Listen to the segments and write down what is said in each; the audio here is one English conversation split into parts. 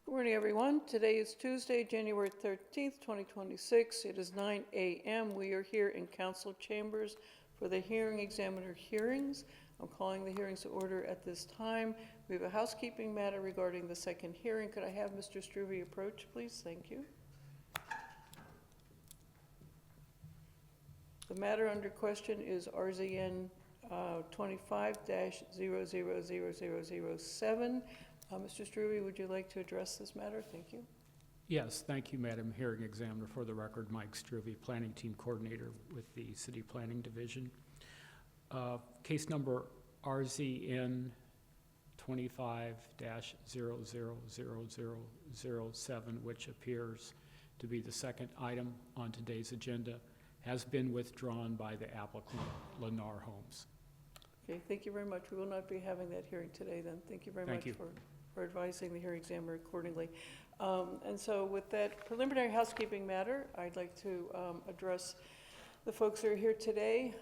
Good morning, everyone. Today is Tuesday, January 13th, 2026. It is 9 a.m. We are here in council chambers for the hearing examiner hearings. I'm calling the hearings to order at this time. We have a housekeeping matter regarding the second hearing. Could I have Mr. Struve approach, please? Thank you. The matter under question is RZN 25-000007. Mr. Struve, would you like to address this matter? Thank you. Yes, thank you, Madam Hearing Examiner. For the record, Mike Struve, Planning Team Coordinator with the City Planning Division. Case number RZN 25-000007, which appears to be the second item on today's agenda, has been withdrawn by the applicant, Lennar Homes. Okay, thank you very much. We will not be having that hearing today then. Thank you very much for advising the hearing examiner accordingly. And so with that preliminary housekeeping matter, I'd like to address the folks who are here today.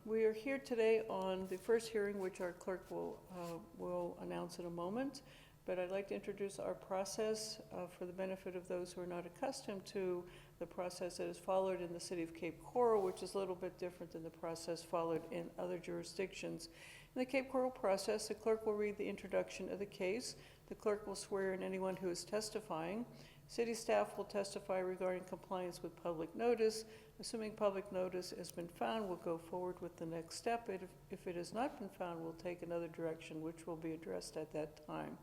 We are here today on the first hearing, which our clerk will announce in a moment. But I'd like to introduce our process for the benefit of those who are not accustomed to the process that is followed in the city of Cape Coral, which is a little bit different than the process followed in other jurisdictions. In the Cape Coral process, the clerk will read the introduction of the case. The clerk will swear in anyone who is testifying. City staff will testify regarding compliance with public notice. Assuming public notice has been found, we'll go forward with the next step. If it has not been found, we'll take another direction, which will be addressed at that time.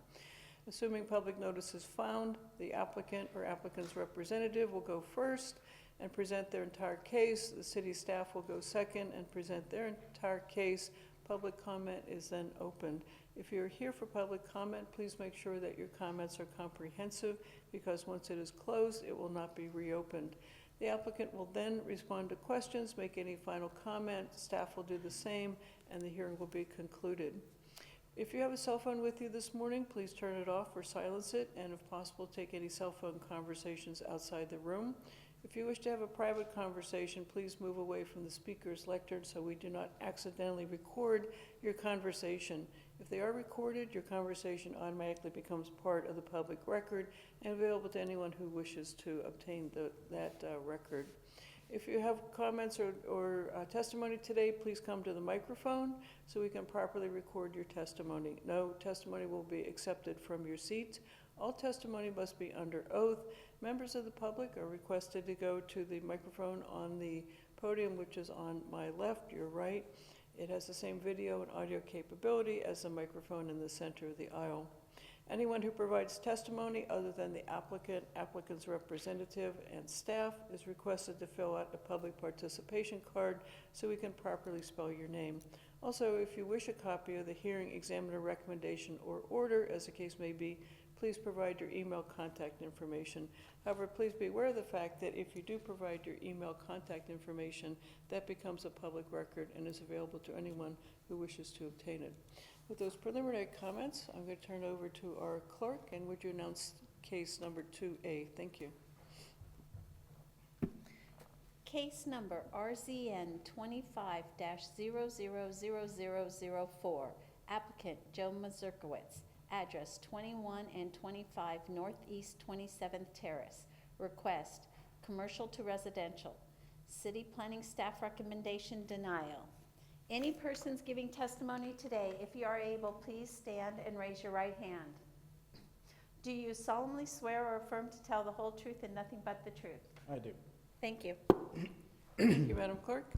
Assuming public notice is found, the applicant or applicant's representative will go first and present their entire case. The city staff will go second and present their entire case. Public comment is then opened. If you're here for public comment, please make sure that your comments are comprehensive, because once it is closed, it will not be reopened. The applicant will then respond to questions, make any final comment. Staff will do the same, and the hearing will be concluded. If you have a cell phone with you this morning, please turn it off or silence it, and if possible, take any cell phone conversations outside the room. If you wish to have a private conversation, please move away from the speaker's lectern so we do not accidentally record your conversation. If they are recorded, your conversation automatically becomes part of the public record and available to anyone who wishes to obtain that record. If you have comments or testimony today, please come to the microphone so we can properly record your testimony. No testimony will be accepted from your seat. All testimony must be under oath. Members of the public are requested to go to the microphone on the podium, which is on my left, your right. It has the same video and audio capability as the microphone in the center of the aisle. Anyone who provides testimony other than the applicant, applicant's representative, and staff is requested to fill out a public participation card so we can properly spell your name. Also, if you wish a copy of the hearing examiner recommendation or order, as the case may be, please provide your email contact information. However, please be aware of the fact that if you do provide your email contact information, that becomes a public record and is available to anyone who wishes to obtain it. With those preliminary comments, I'm going to turn it over to our clerk, and would you announce case number 2A? Thank you. Case number RZN 25-000004, applicant Joe Mazurkowitz, address 21 and 25 Northeast 27th Terrace, request commercial to residential, city planning staff recommendation denial. Any persons giving testimony today, if you are able, please stand and raise your right hand. Do you solemnly swear or affirm to tell the whole truth and nothing but the truth? I do. Thank you. Thank you, Madam Clerk.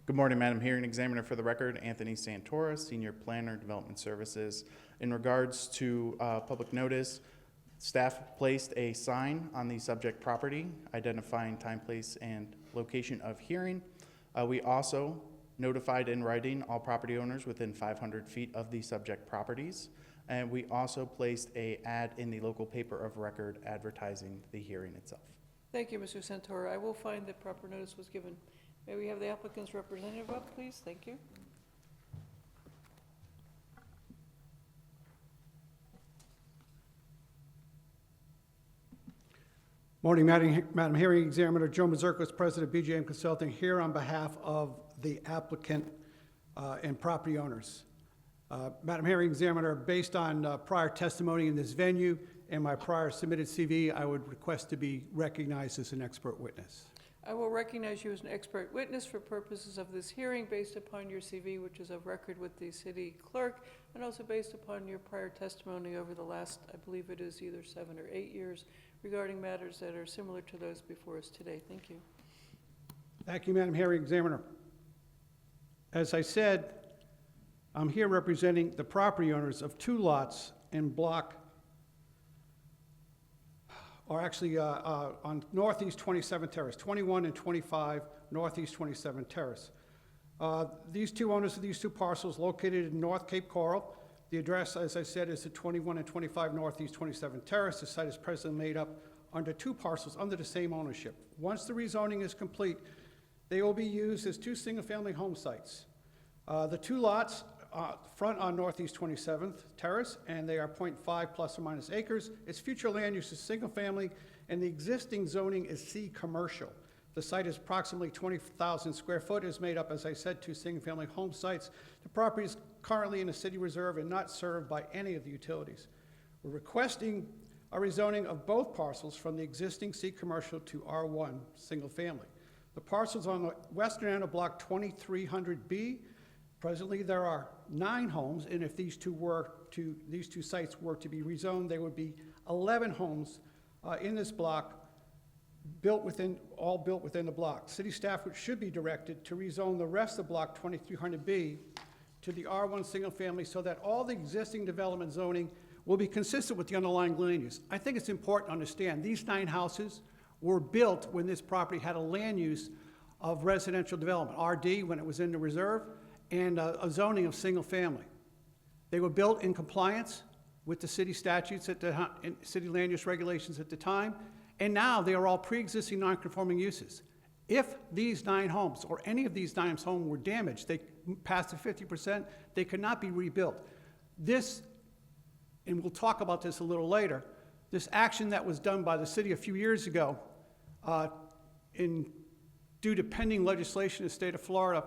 Good morning, Madam Hearing Examiner. For the record, Anthony Santora, Senior Planner, Development Services. In regards to public notice, staff placed a sign on the subject property identifying time, place, and location of hearing. We also notified in writing all property owners within 500 feet of the subject properties. And we also placed an ad in the local paper of record advertising the hearing itself. Thank you, Mr. Santora. I will find that proper notice was given. May we have the applicant's representative up, please? Thank you. Morning, Madam Hearing Examiner. Joe Mazurkowitz, President, BJM Consulting, here on behalf of the applicant and property owners. Madam Hearing Examiner, based on prior testimony in this venue and my prior submitted CV, I would request to be recognized as an expert witness. I will recognize you as an expert witness for purposes of this hearing based upon your CV, which is of record with the city clerk, and also based upon your prior testimony over the last, I believe it is either 7 or 8 years, regarding matters that are similar to those before us today. Thank you. Thank you, Madam Hearing Examiner. As I said, I'm here representing the property owners of 2 lots in block, or actually on Northeast 27th Terrace, 21 and 25 Northeast 27th Terrace. These 2 owners of these 2 parcels located in North Cape Coral. The address, as I said, is at 21 and 25 Northeast 27th Terrace. The site is presently made up under 2 parcels under the same ownership. Once the rezoning is complete, they will be used as 2 single-family home sites. The 2 lots front on Northeast 27th Terrace, and they are 0.5 plus or minus acres. Its future land use is single-family, and the existing zoning is C commercial. The site is approximately 20,000 square foot, is made up, as I said, 2 single-family home sites. The property is currently in a city reserve and not served by any of the utilities. We're requesting a rezoning of both parcels from the existing C commercial to R1 single-family. The parcels on the western end of block 2300B. Presently, there are 9 homes, and if these 2 sites were to be rezoned, there would be 11 homes in this block, all built within the block. City staff should be directed to rezone the rest of block 2300B to the R1 single family so that all the existing development zoning will be consistent with the underlying land use. I think it's important to understand these 9 houses were built when this property had a land use of residential development, RD, when it was in the reserve, and a zoning of single family. They were built in compliance with the city statutes and city land use regulations at the time, and now they are all pre-existing non-conforming uses. If these 9 homes, or any of these 9 homes were damaged, they passed the 50%, they could not be rebuilt. This, and we'll talk about this a little later, this action that was done by the city a few years ago, due to pending legislation in the state of Florida,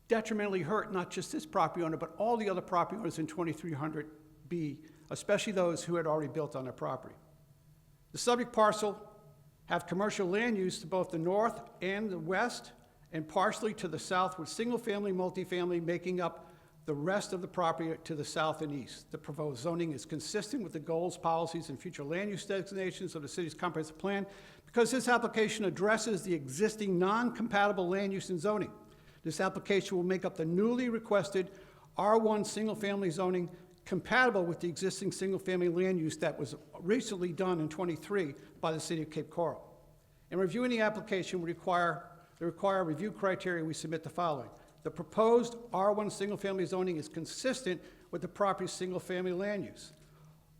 detrimentally hurt not just this property owner, but all the other property owners in 2300B, especially those who had already built on their property. The subject parcel have commercial land use to both the north and the west, and partially to the south, with single-family, multifamily making up the rest of the property to the south and east. The proposed zoning is consistent with the goals, policies, and future land use designations of the city's comprehensive plan because this application addresses the existing non-compatible land use and zoning. This application will make up the newly requested R1 single-family zoning compatible with the existing single-family land use that was recently done in '23 by the city of Cape Coral. In reviewing the application, the required review criteria, we submit the following. The proposed R1 single-family zoning is consistent with the property's single-family land use.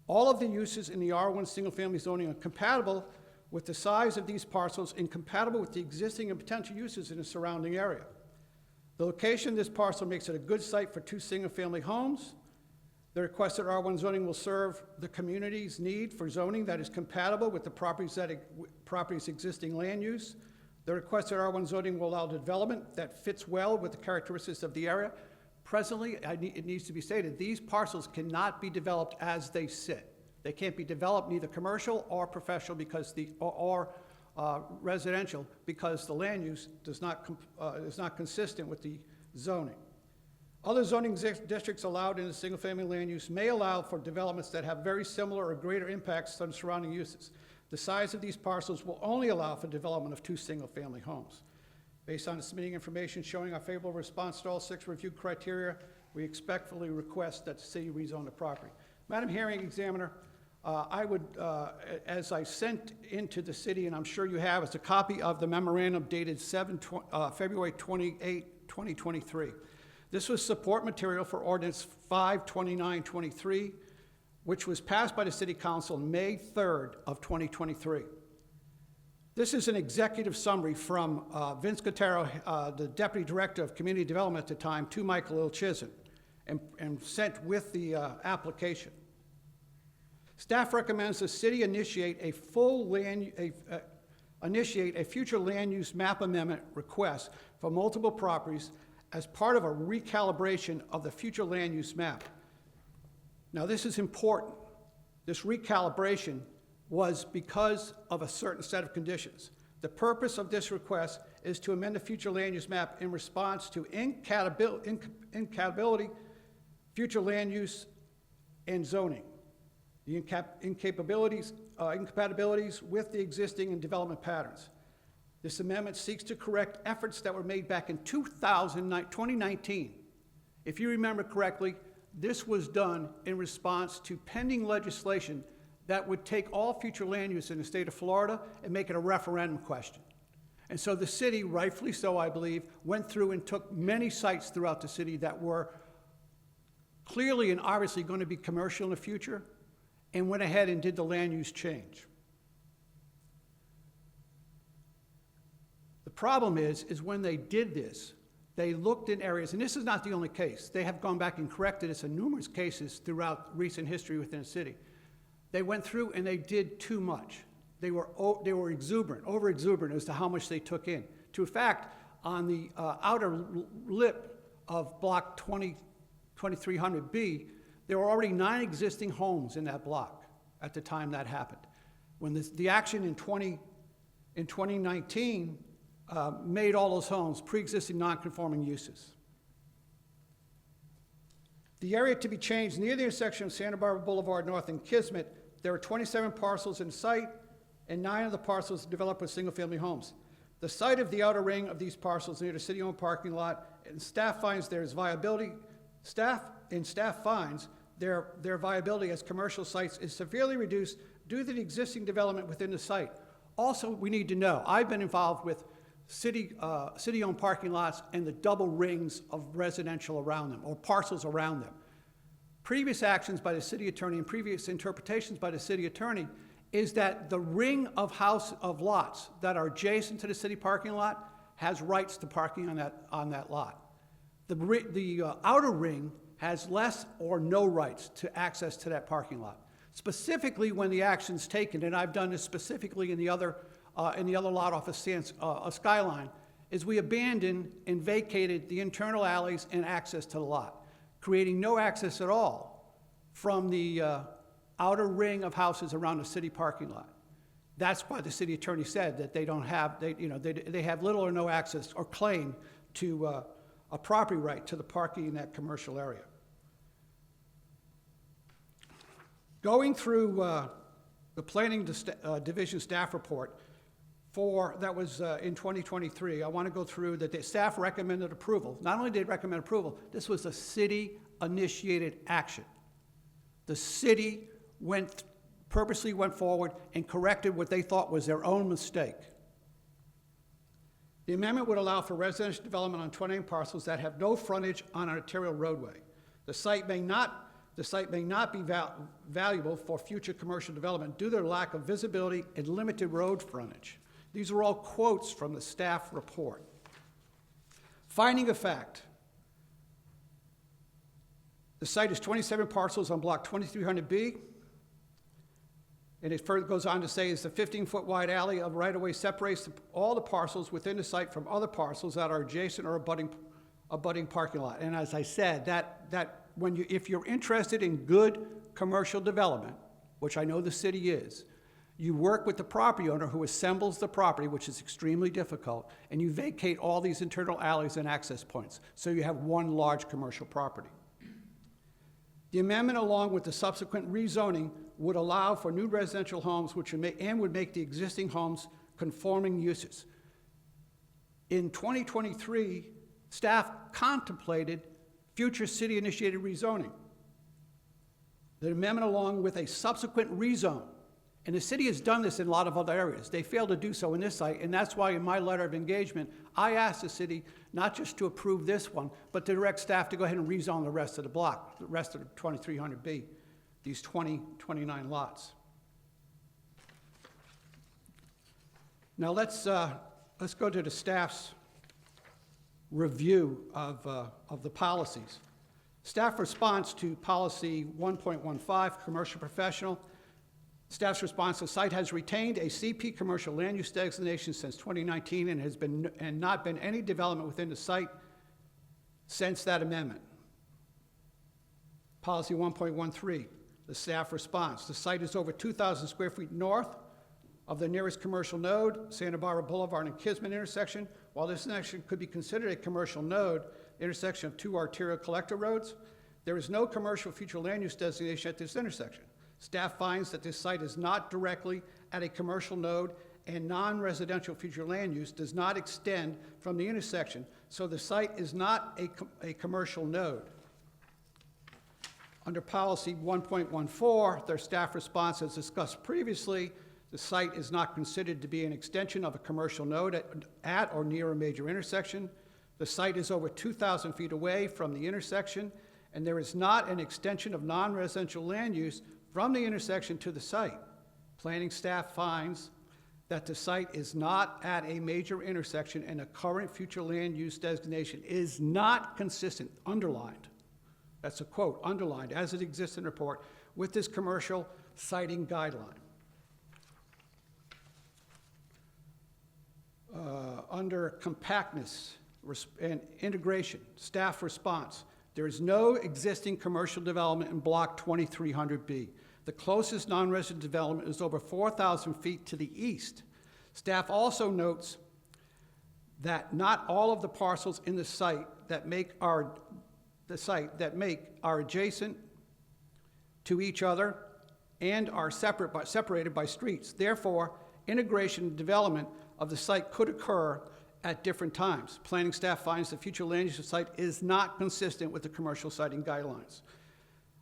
All of the uses in the R1 single-family zoning are compatible with the size of these parcels and compatible with the existing and potential uses in the surrounding area. The location of this parcel makes it a good site for 2 single-family homes. The requested R1 zoning will serve the community's need for zoning that is compatible with the property's existing land use. The requested R1 zoning will allow development that fits well with the characteristics of the area. Presently, it needs to be stated, these parcels cannot be developed as they sit. They can't be developed neither commercial or professional or residential because the land use is not consistent with the zoning. Other zoning districts allowed in the single-family land use may allow for developments that have very similar or greater impacts on surrounding uses. The size of these parcels will only allow for development of 2 single-family homes. Based on the submitting information showing our favorable response to all 6 review criteria, we respectfully request that the city rezone the property. Madam Hearing Examiner, I would, as I sent into the city, and I'm sure you have, is a copy of the memorandum dated February 28, 2023. This was support material for Ordinance 52923, which was passed by the City Council May 3rd of 2023. This is an executive summary from Vince Cotero, the Deputy Director of Community Development at the time, to Michael Ilchizen, and sent with the application. Staff recommends the city initiate a future land use map amendment request for multiple properties as part of a recalibration of the future land use map. Now, this is important. This recalibration was because of a certain set of conditions. The purpose of this request is to amend the future land use map in response to incompatibility, future land use, and zoning. The incompatibilities with the existing and development patterns. This amendment seeks to correct efforts that were made back in 2019. If you remember correctly, this was done in response to pending legislation that would take all future land use in the state of Florida and make it a referendum question. And so the city, rightfully so, I believe, went through and took many sites throughout the city that were clearly and obviously going to be commercial in the future, and went ahead and did the land use change. The problem is when they did this, they looked in areas, and this is not the only case. They have gone back and corrected this in numerous cases throughout recent history within the city. They went through and they did too much. They were exuberant, over-exuberant as to how much they took in. To fact, on the outer lip of block 2300B, there were already 9 existing homes in that block at the time that happened. When the action in 2019 made all those homes pre-existing non-conforming uses. The area to be changed near the intersection of Santa Barbara Boulevard North and Kismet, there are 27 parcels in site, and 9 of the parcels developed with single-family homes. The site of the outer ring of these parcels near the city-owned parking lot, and staff finds there is viability. Staff finds their viability as commercial sites is severely reduced due to the existing development within the site. Also, we need to know, I've been involved with city-owned parking lots and the double rings of residential around them, or parcels around them. Previous actions by the city attorney and previous interpretations by the city attorney is that the ring of lots that are adjacent to the city parking lot has rights to parking on that lot. The outer ring has less or no rights to access to that parking lot. Specifically, when the action's taken, and I've done this specifically in the other lot off of Skyline, is we abandoned and vacated the internal alleys and access to the lot, creating no access at all from the outer ring of houses around the city parking lot. That's why the city attorney said that they have little or no access or claim to a property right to the parking in that commercial area. Going through the Planning Division staff report that was in 2023, I want to go through that the staff recommended approval. Not only did they recommend approval, this was a city-initiated action. The city purposely went forward and corrected what they thought was their own mistake. The amendment would allow for residential development on 28 parcels that have no frontage on an arterial roadway. The site may not be valuable for future commercial development due to their lack of visibility and limited road frontage. These are all quotes from the staff report. Finding of fact, the site is 27 parcels on block 2300B, and it further goes on to say it's a 15-foot wide alley of right-of-way separates all the parcels within the site from other parcels that are adjacent or abutting parking lot. And as I said, if you're interested in good commercial development, which I know the city is, you work with the property owner who assembles the property, which is extremely difficult, and you vacate all these internal alleys and access points, so you have one large commercial property. The amendment, along with the subsequent rezoning, would allow for new residential homes would make the existing homes conforming uses. In 2023, staff contemplated future city-initiated rezoning. The amendment, along with a subsequent rezone, and the city has done this in a lot of other areas. They failed to do so in this site, and that's why in my letter of engagement, I asked the city not just to approve this one, but to direct staff to go ahead and rezone the rest of the block, the rest of the 2300B, these 29 lots. Now let's go to the staff's review of the policies. Staff response to policy 1.15, commercial professional. Staff's response: the site has retained a CP commercial land use designation since 2019 and has not been any development within the site since that amendment. Policy 1.13, The staff response: the site is over 2,000 square feet north of the nearest commercial node, Santa Barbara Boulevard and Kismet intersection. While this intersection could be considered a commercial node, intersection of two arterial collector roads, there is no commercial future land use designation at this intersection. Staff finds that this site is not directly at a commercial node, and non-residential future land use does not extend from the intersection, so the site is not a commercial node. Under policy 1.14, their staff response, as discussed previously, the site is not considered to be an extension of a commercial node at or near a major intersection. The site is over 2,000 feet away from the intersection, and there is not an extension of non-residential land use from the intersection to the site. Planning staff finds that the site is not at a major intersection and a current future land use designation is not consistent, underlined, that's a quote, underlined, as it exists in the report, with this commercial siting guideline. Under compactness and integration, staff response: there is no existing commercial development in Block 2300B. The closest non-resident development is over 4,000 feet to the east. Staff also notes that not all of the parcels in the site that are adjacent to each other and are separated by streets. Therefore, integration and development of the site could occur at different times. Planning staff finds the future land use of the site is not consistent with the commercial siting guidelines.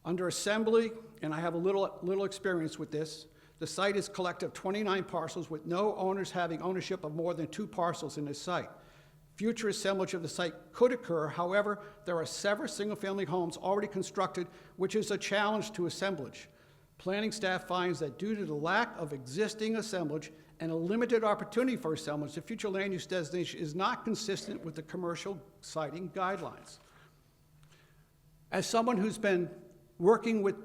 Under assembly, and I have a little experience with this, the site is collective of 29 parcels with no owners having ownership of more than 2 parcels in this site. Future assemblage of the site could occur. However, there are several single-family homes already constructed, which is a challenge to assemblage. Planning staff finds that due to the lack of existing assemblage and a limited opportunity for assemblage, the future land use designation is not consistent with the commercial siting guidelines. As someone who's been working with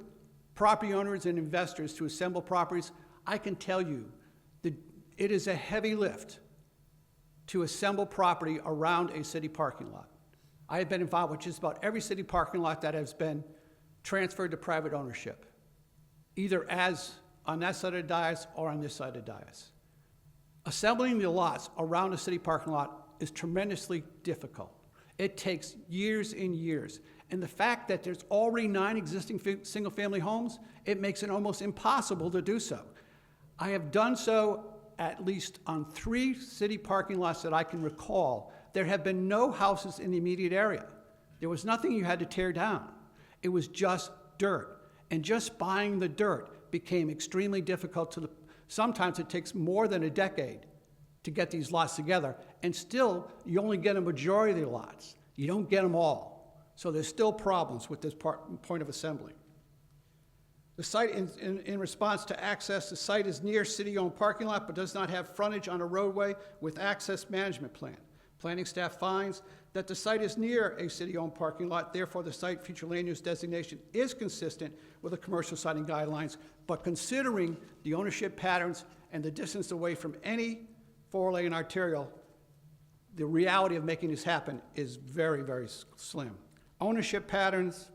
property owners and investors to assemble properties, I can tell you that it is a heavy lift to assemble property around a city parking lot. I have been involved with just about every city parking lot that has been transferred to private ownership, either as on that side of the dais or on this side of the dais. Assembling the lots around a city parking lot is tremendously difficult. It takes years and years. And the fact that there's already 9 existing single-family homes, it makes it almost impossible to do so. I have done so at least on 3 city parking lots that I can recall. There have been no houses in the immediate area. There was nothing you had to tear down. It was just dirt. And just buying the dirt became extremely difficult sometimes it takes more than a decade to get these lots together, and still, you only get a majority of the lots. You don't get them all. So there's still problems with this point of assembly. The site, in response to access, the site is near city-owned parking lot but does not have frontage on a roadway with access management plan. Planning staff finds that the site is near a city-owned parking lot, therefore the site future land use designation is consistent with the commercial siting guidelines, but considering the ownership patterns and the distance away from any 4-lane arterial, the reality of making this happen is very, very slim. Ownership patterns,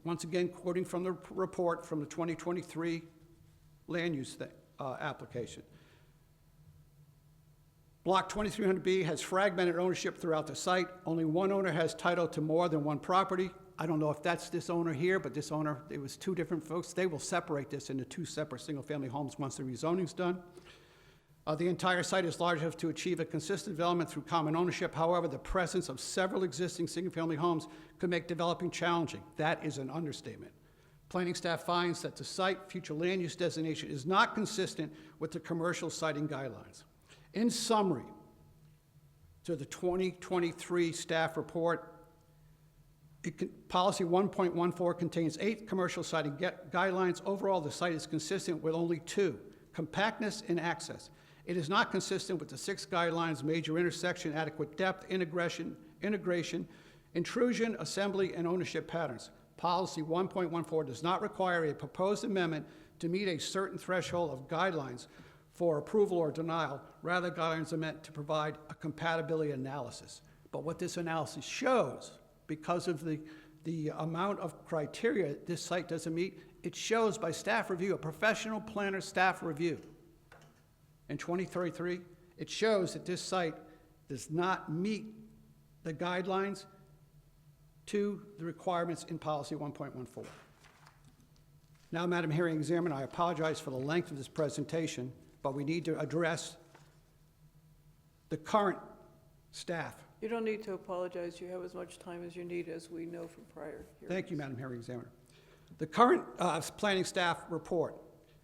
once again, quoting from the report from the 2023 land use application. Block 2300B has fragmented ownership throughout the site. Only one owner has title to more than one property. I don't know if that's this owner here, but this owner, it was 2 different folks. They will separate this into 2 separate single-family homes once the rezoning's done. The entire site is large enough to achieve a consistent development through common ownership. However, the presence of several existing single-family homes could make developing challenging. That is an understatement. Planning staff finds that the site future land use designation is not consistent with the commercial siting guidelines. In summary, to the 2023 staff report, policy 1.14 contains 8 commercial siting guidelines. Overall, the site is consistent with only 2, compactness and access. It is not consistent with the 6 guidelines: major intersection, adequate depth, integration, intrusion, assembly, and ownership patterns. Policy 1.14 does not require a proposed amendment to meet a certain threshold of guidelines for approval or denial. Rather, guidelines are meant to provide a compatibility analysis. But what this analysis shows, because of the amount of criteria this site doesn't meet, it shows by staff review, a professional planner staff review in 2033, it shows that this site does not meet the guidelines to the requirements in policy 1.14. Now, Madam Hearing Examiner, I apologize for the length of this presentation, but we need to address the current staff. You don't need to apologize. You have as much time as you need, as we know from prior hearings. Thank you, Madam Hearing Examiner. The current planning staff report.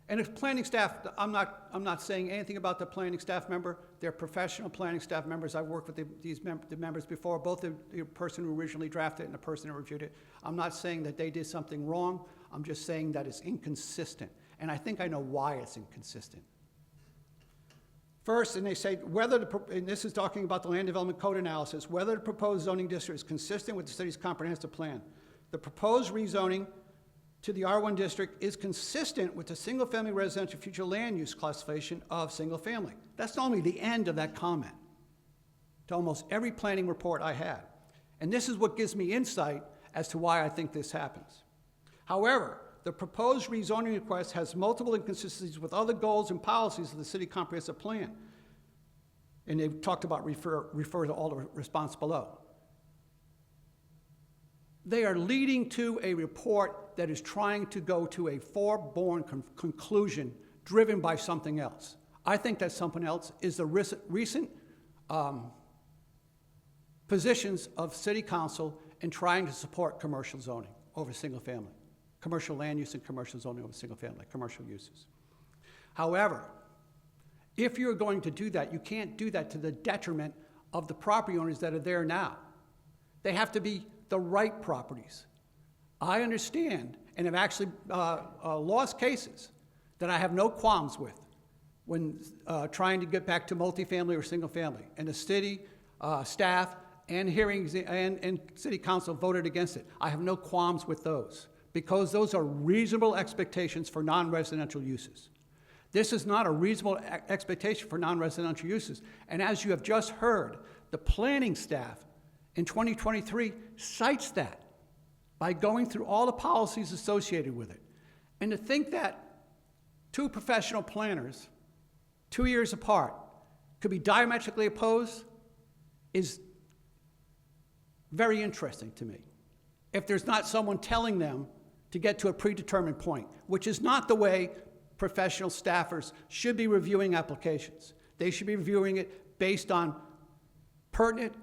And if planning staff, I'm not saying anything about the planning staff member. They're professional planning staff members. I've worked with the members before, both the person who originally drafted it and the person who reviewed it. I'm not saying that they did something wrong. I'm just saying that it's inconsistent. And I think I know why it's inconsistent. First, and they say and this is talking about the land development code analysis, whether the proposed zoning district is consistent with the city's comprehensive plan. The proposed rezoning to the R1 district is consistent with the single-family residential future land use classification of single-family. That's only the end of that comment to almost every planning report I had. And this is what gives me insight as to why I think this happens. However, the proposed rezoning request has multiple inconsistencies with other goals and policies of the city comprehensive plan. And they've talked about refer to all the response below. They are leading to a report that is trying to go to a foregone conclusion driven by something else. I think that something else is the recent positions of city council in trying to support commercial zoning over single family, commercial land use and commercial zoning over single family, commercial uses. However, if you're going to do that, you can't do that to the detriment of the property owners that are there now. They have to be the right properties. I understand, and have actually lost cases that I have no qualms with when trying to get back to multifamily or single family. And the city staff and hearings and city council voted against it. I have no qualms with those because those are reasonable expectations for non-residential uses. This is not a reasonable expectation for non-residential uses. And as you have just heard, the planning staff in 2023 cites that by going through all the policies associated with it. And to think that two professional planners, 2 years apart, could be diametrically opposed is very interesting to me. If there's not someone telling them to get to a predetermined point, which is not the way professional staffers should be reviewing applications. They should be reviewing it based on pertinent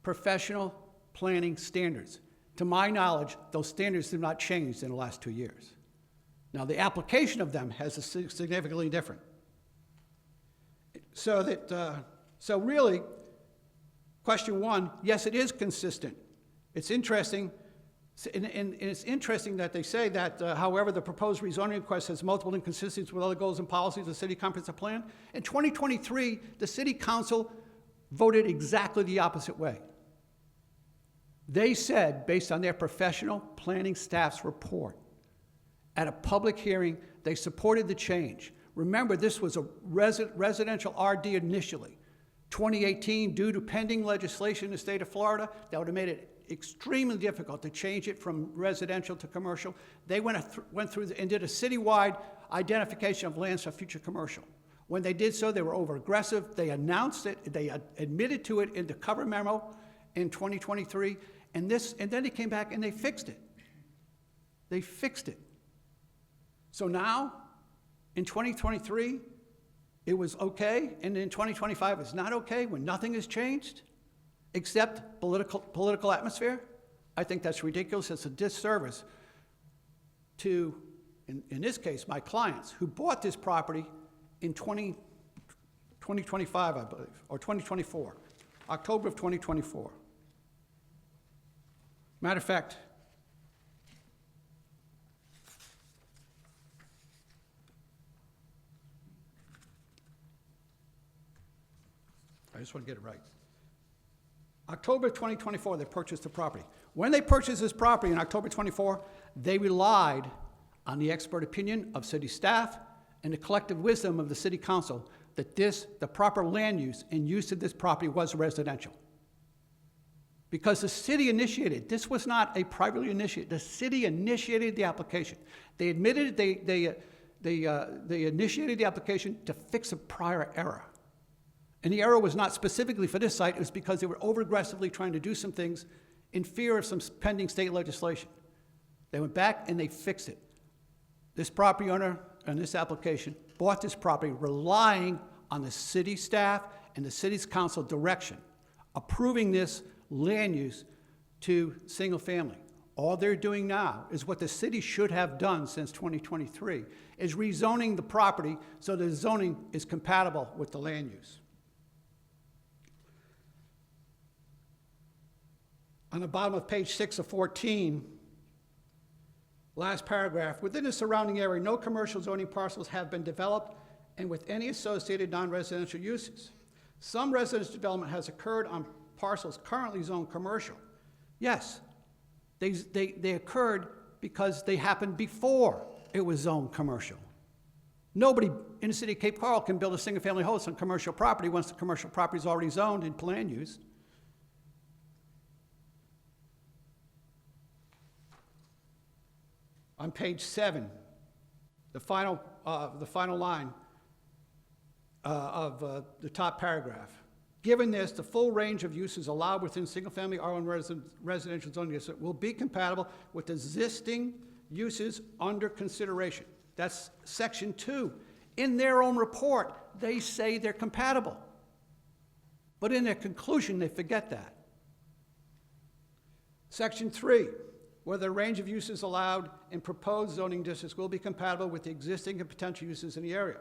professional planning standards. To my knowledge, those standards have not changed in the last 2 years. Now, the application of them has a significantly different. So really, question one, yes, it is consistent. It's interesting, and it's interesting that they say that, however, the proposed rezoning request has multiple inconsistencies with other goals and policies of the city comprehensive plan. In 2023, the city council voted exactly the opposite way. They said, based on their professional planning staff's report, at a public hearing, they supported the change. Remember, this was a residential RD initially. 2018, due to pending legislation in the state of Florida, that would have made it extremely difficult to change it from residential to commercial. They went through and did a citywide identification of lands for future commercial. When they did so, they were over-aggressive. They announced it. They admitted to it in the cover memo in 2023. And then they came back and they fixed it. They fixed it. So now, in 2023, it was okay, and in 2025, it's not okay when nothing has changed except political atmosphere? I think that's ridiculous. It's a disservice to, in this case, my clients who bought this property in 2025, I believe, or 2024, October of 2024. Matter of fact, I just want to get it right. October 2024, they purchased the property. When they purchased this property in October 24, they relied on the expert opinion of city staff and the collective wisdom of the city council that the proper land use and use of this property was residential. because the city initiated. This was not a privately initiated. The city initiated the application. They admitted they initiated the application to fix a prior error. And the error was not specifically for this site. It was because they were over-aggressively trying to do some things in fear of some pending state legislation. They went back and they fixed it. This property owner on this application bought this property relying on the city staff and the city's council direction, approving this land use to single family. All they're doing now is what the city should have done since 2023, is rezoning the property so the zoning is compatible with the land use. On the bottom of page 6 of 14, last paragraph, within the surrounding area, no commercial zoning parcels have been developed and with any associated non-residential uses. Some residential development has occurred on parcels currently zoned commercial. Yes, they occurred because they happened before it was zoned commercial. Nobody in the city of Cape Coral can build a single-family house on commercial property once the commercial property is already zoned in land use. On page 7, the final line of the top paragraph. Given this, the full range of uses allowed within single-family R1 residential zoning district will be compatible with existing uses under consideration. That's section 2. In their own report, they say they're compatible. But in their conclusion, they forget that. Section 3. Whether the range of uses allowed in proposed zoning districts will be compatible with the existing and potential uses in the area.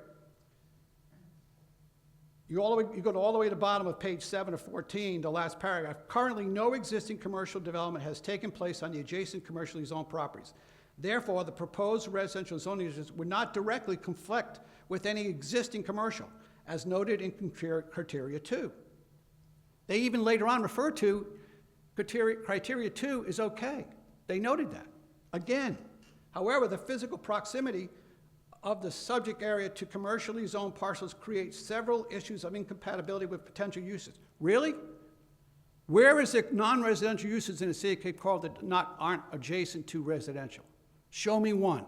You go all the way to the bottom of page 7 of 14, the last paragraph. Currently, no existing commercial development has taken place on the adjacent commercially zoned properties. Therefore, the proposed residential zoning districts would not directly conflict with any existing commercial, as noted in criteria 2. They even later on refer to criteria 2 is okay. They noted that. Again, however, the physical proximity of the subject area to commercially zoned parcels creates several issues of incompatibility with potential uses. Really? Where is the non-residential uses in the city of Cape Coral that aren't adjacent to residential? Show me one.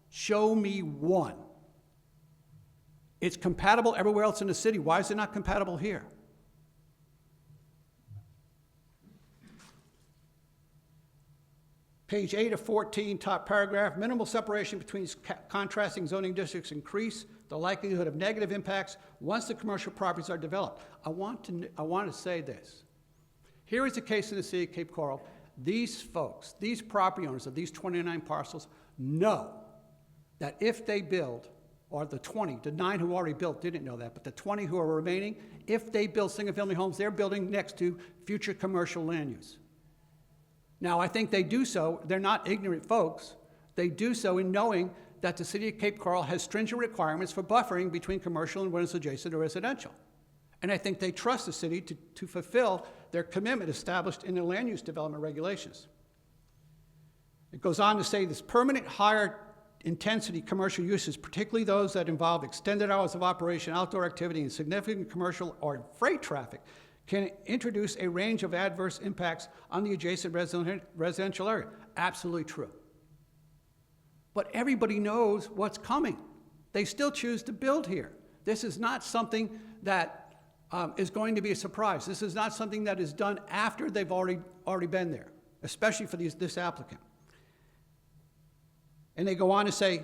Show me one. It's compatible everywhere else in the city. Why is it not compatible here? Page 8 of 14, top paragraph, minimal separation between contrasting zoning districts increase the likelihood of negative impacts once the commercial properties are developed. I want to say this. Here is a case in the city of Cape Coral. These folks, these property owners of these 29 parcels know that if they build, or the 9 who already built didn't know that, but the 20 who are remaining, if they build single-family homes, they're building next to future commercial land use. Now, I think they do so, they're not ignorant folks, they do so in knowing that the city of Cape Coral has stringent requirements for buffering between commercial and what is adjacent to residential. And I think they trust the city to fulfill their commitment established in the land use development regulations. It goes on to say this permanent higher intensity commercial uses, particularly those that involve extended hours of operation, outdoor activity, and significant commercial or freight traffic, can introduce a range of adverse impacts on the adjacent residential area. Absolutely true. But everybody knows what's coming. They still choose to build here. This is not something that is going to be a surprise. This is not something that is done after they've already been there, especially for this applicant. And they go on to say,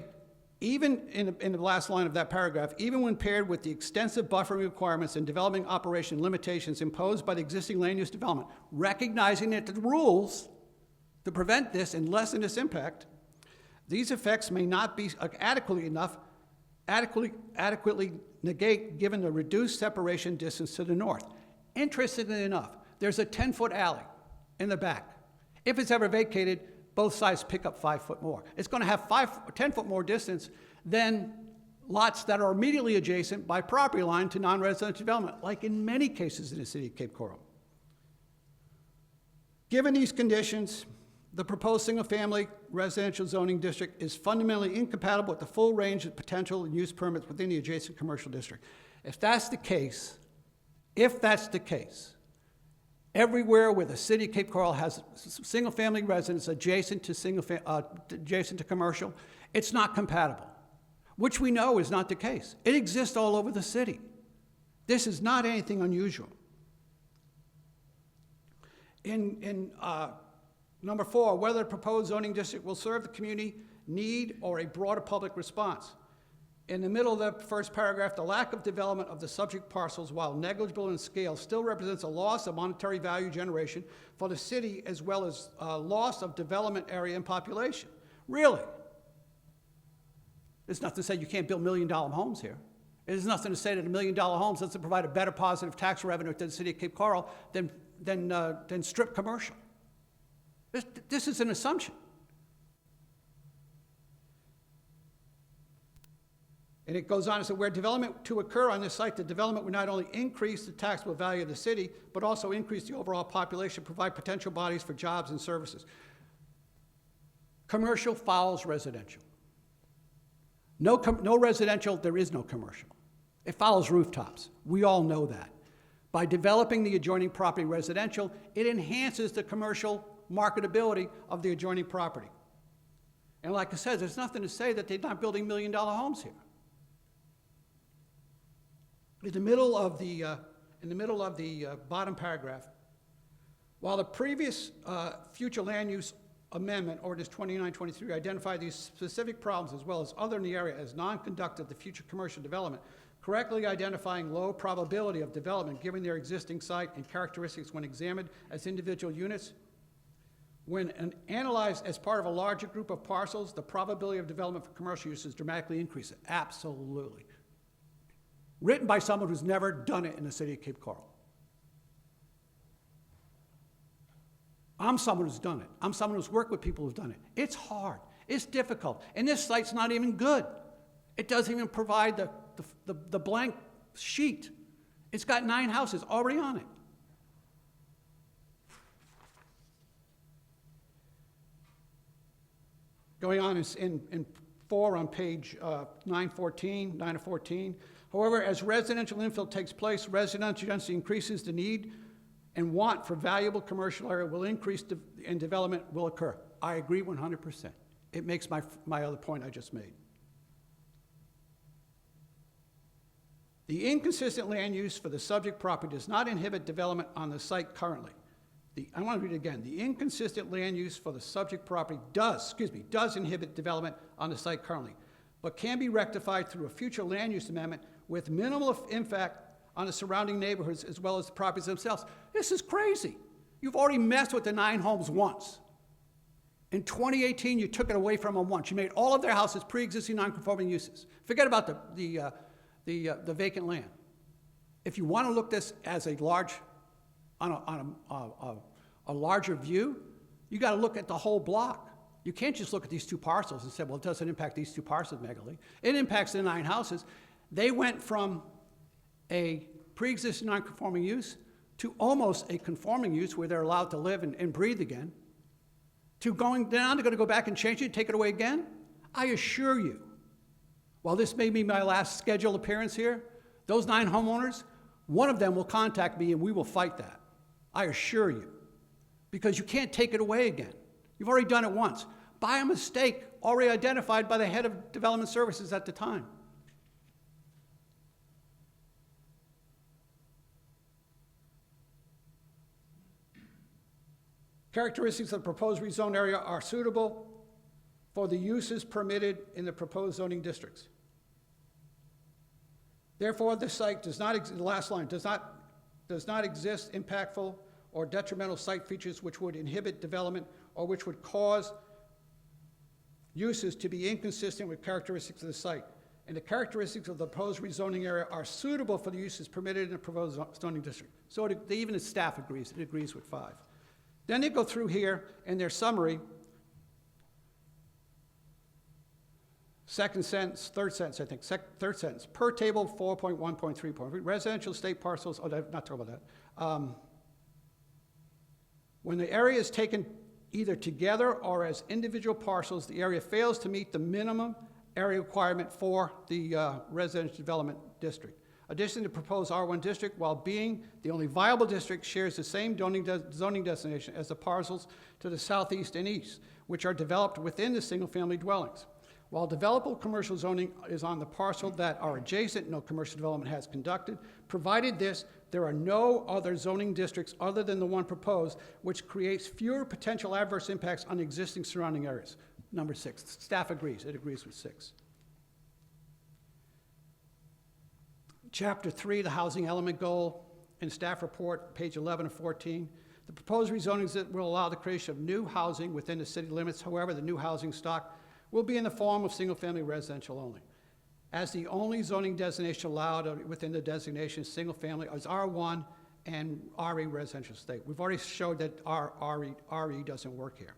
even in the last line of that paragraph, even when paired with the extensive buffering requirements and development operation limitations imposed by the existing land use development, recognizing that the rules to prevent this and lessen this impact, these effects may not be adequately negate given the reduced separation distance to the north. Interestingly enough, there's a 10-foot alley in the back. If it's ever vacated, both sides pick up 5 foot more. It's going to have 10 foot more distance than lots that are immediately adjacent by property line to non-residential development, like in many cases in the city of Cape Coral. Given these conditions, the proposed single-family residential zoning district is fundamentally incompatible with the full range of potential and use permits within the adjacent commercial district. If that's the case, everywhere where the city of Cape Coral has single-family residence adjacent to adjacent to commercial, it's not compatible, which we know is not the case. It exists all over the city. This is not anything unusual. In number 4, whether the proposed zoning district will serve the community need or a broader public response. In the middle of the first paragraph, the lack of development of the subject parcels, while negligible in scale, still represents a loss of monetary value generation for the city, as well as a loss of development area and population. Really? There's nothing to say you can't build $1 million homes here. There's nothing to say that $1 million homes doesn't provide a better positive tax revenue to the city of Cape Coral than strip commercial. This is an assumption. And it goes on to say, where development to occur on this site, the development would not only increase the taxable value of the city, but also increase the overall population, provide potential bodies for jobs and services. Commercial follows residential. No residential, there is no commercial. It follows rooftops. We all know that. By developing the adjoining property residential, it enhances the commercial marketability of the adjoining property. And like I said, there's nothing to say that they're not building $1 million homes here. In the middle of the bottom paragraph, while the previous future land use amendment, ordinance 2923, identified these specific problems as well as other in the area as non-conductive to future commercial development, correctly identifying low probability of development given their existing site and characteristics when examined as individual units, when analyzed as part of a larger group of parcels, the probability of development for commercial uses dramatically increases. Absolutely. Written by someone who's never done it in the city of Cape Coral. I'm someone who's done it. I'm someone who's worked with people who've done it. It's hard. It's difficult. And this site's not even good. It doesn't even provide the blank sheet. It's got 9 houses already on it. Going on in 4 on page 9 of 14. However, as residential infill takes place, residential density increases, the need and want for valuable commercial area will increase and development will occur. I agree 100%. It makes my other point I just made. The inconsistent land use for the subject property does not inhibit development on the site currently. I want to read it again. The inconsistent land use for the subject property does inhibit development on the site currently, but can be rectified through a future land use amendment with minimal impact on the surrounding neighborhoods as well as the properties themselves. This is crazy. You've already messed with the 9 homes once. In 2018, you took it away from them once. You made all of their houses pre-existing non-conforming uses. Forget about the vacant land. If you want to look this as a larger view, you got to look at the whole block. You can't just look at these 2 parcels and say, well, it doesn't impact these 2 parcels negatively. It impacts the 9 houses. They went from a pre-existing non-conforming use to almost a conforming use where they're allowed to live and breathe again, to going down, they're going to go back and change it, take it away again. I assure you, while this may be my last scheduled appearance here, those 9 homeowners, one of them will contact me and we will fight that. I assure you. Because you can't take it away again. You've already done it once. By a mistake already identified by the head of development services at the time. Characteristics of the proposed rezone area are suitable for the uses permitted in the proposed zoning districts. Therefore, this site does not, the last line, does not exist impactful or detrimental site features which would inhibit development or which would cause uses to be inconsistent with characteristics of the site. And the characteristics of the proposed rezoning area are suitable for the uses permitted in the proposed zoning district. So even the staff agrees, it agrees with 5. Then they go through here in their summary, second sentence, third sentence, I think, third sentence, per table 4.1.3. Residential estate parcels, not talking about that. When the area is taken either together or as individual parcels, the area fails to meet the minimum area requirement for the residential development district. Additionally, the proposed R1 district, while being the only viable district, shares the same zoning designation as the parcels to the southeast and east, which are developed within the single-family dwellings. While developable commercial zoning is on the parcel that are adjacent, no commercial development has conducted. Provided this, there are no other zoning districts other than the one proposed, which creates fewer potential adverse impacts on existing surrounding areas. Number 6, staff agrees, it agrees with 6. Chapter 3, the housing element goal, in staff report, page 11 of 14. The proposed rezonings that will allow the creation of new housing within the city limits. However, the new housing stock will be in the form of single-family residential only. As the only zoning designation allowed within the designation, single-family is R1 and RE residential state. We've already showed that RE doesn't work here.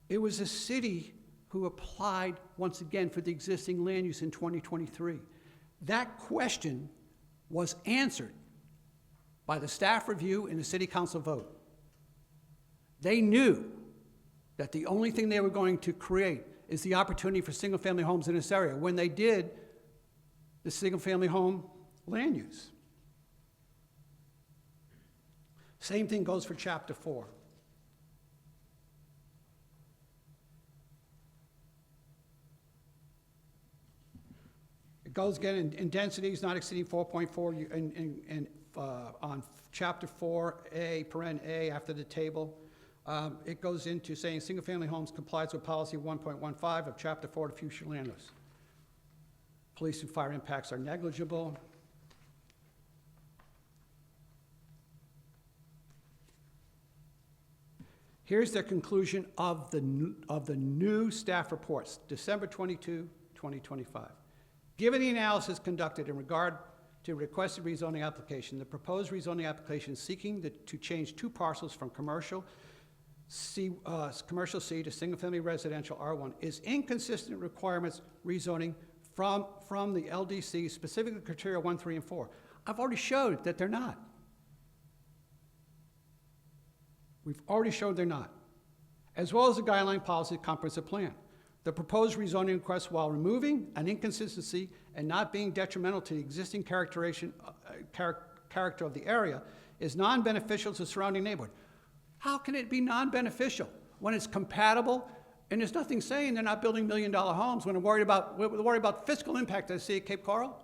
It was the city who applied, once again, for the existing land use in 2023. That question was answered by the staff review and the city council vote. They knew that the only thing they were going to create is the opportunity for single-family homes in this area when they did the single-family home land use. Same thing goes for chapter 4. It goes again in densities not exceeding 4.4 on chapter 4A, paren A, after the table. It goes into saying single-family homes complies with policy 1.15 of chapter 4 to future land use. Police and fire impacts are negligible. Here's the conclusion of the new staff reports, December 22, 2025. Given the analysis conducted in regard to requested rezoning application, the proposed rezoning application seeking to change 2 parcels from commercial C to single-family residential R1 is inconsistent with requirements rezoning from the LDC, specifically criteria 1, 3, and 4. I've already showed that they're not. We've already showed they're not. As well as the guideline policy comprehensive plan. The proposed rezoning request, while removing an inconsistency and not being detrimental to the existing character of the area, is non-beneficial to the surrounding neighborhood. How can it be non-beneficial when it's compatible and there's nothing saying they're not building $1 million homes when we're worried about fiscal impact to the city of Cape Coral?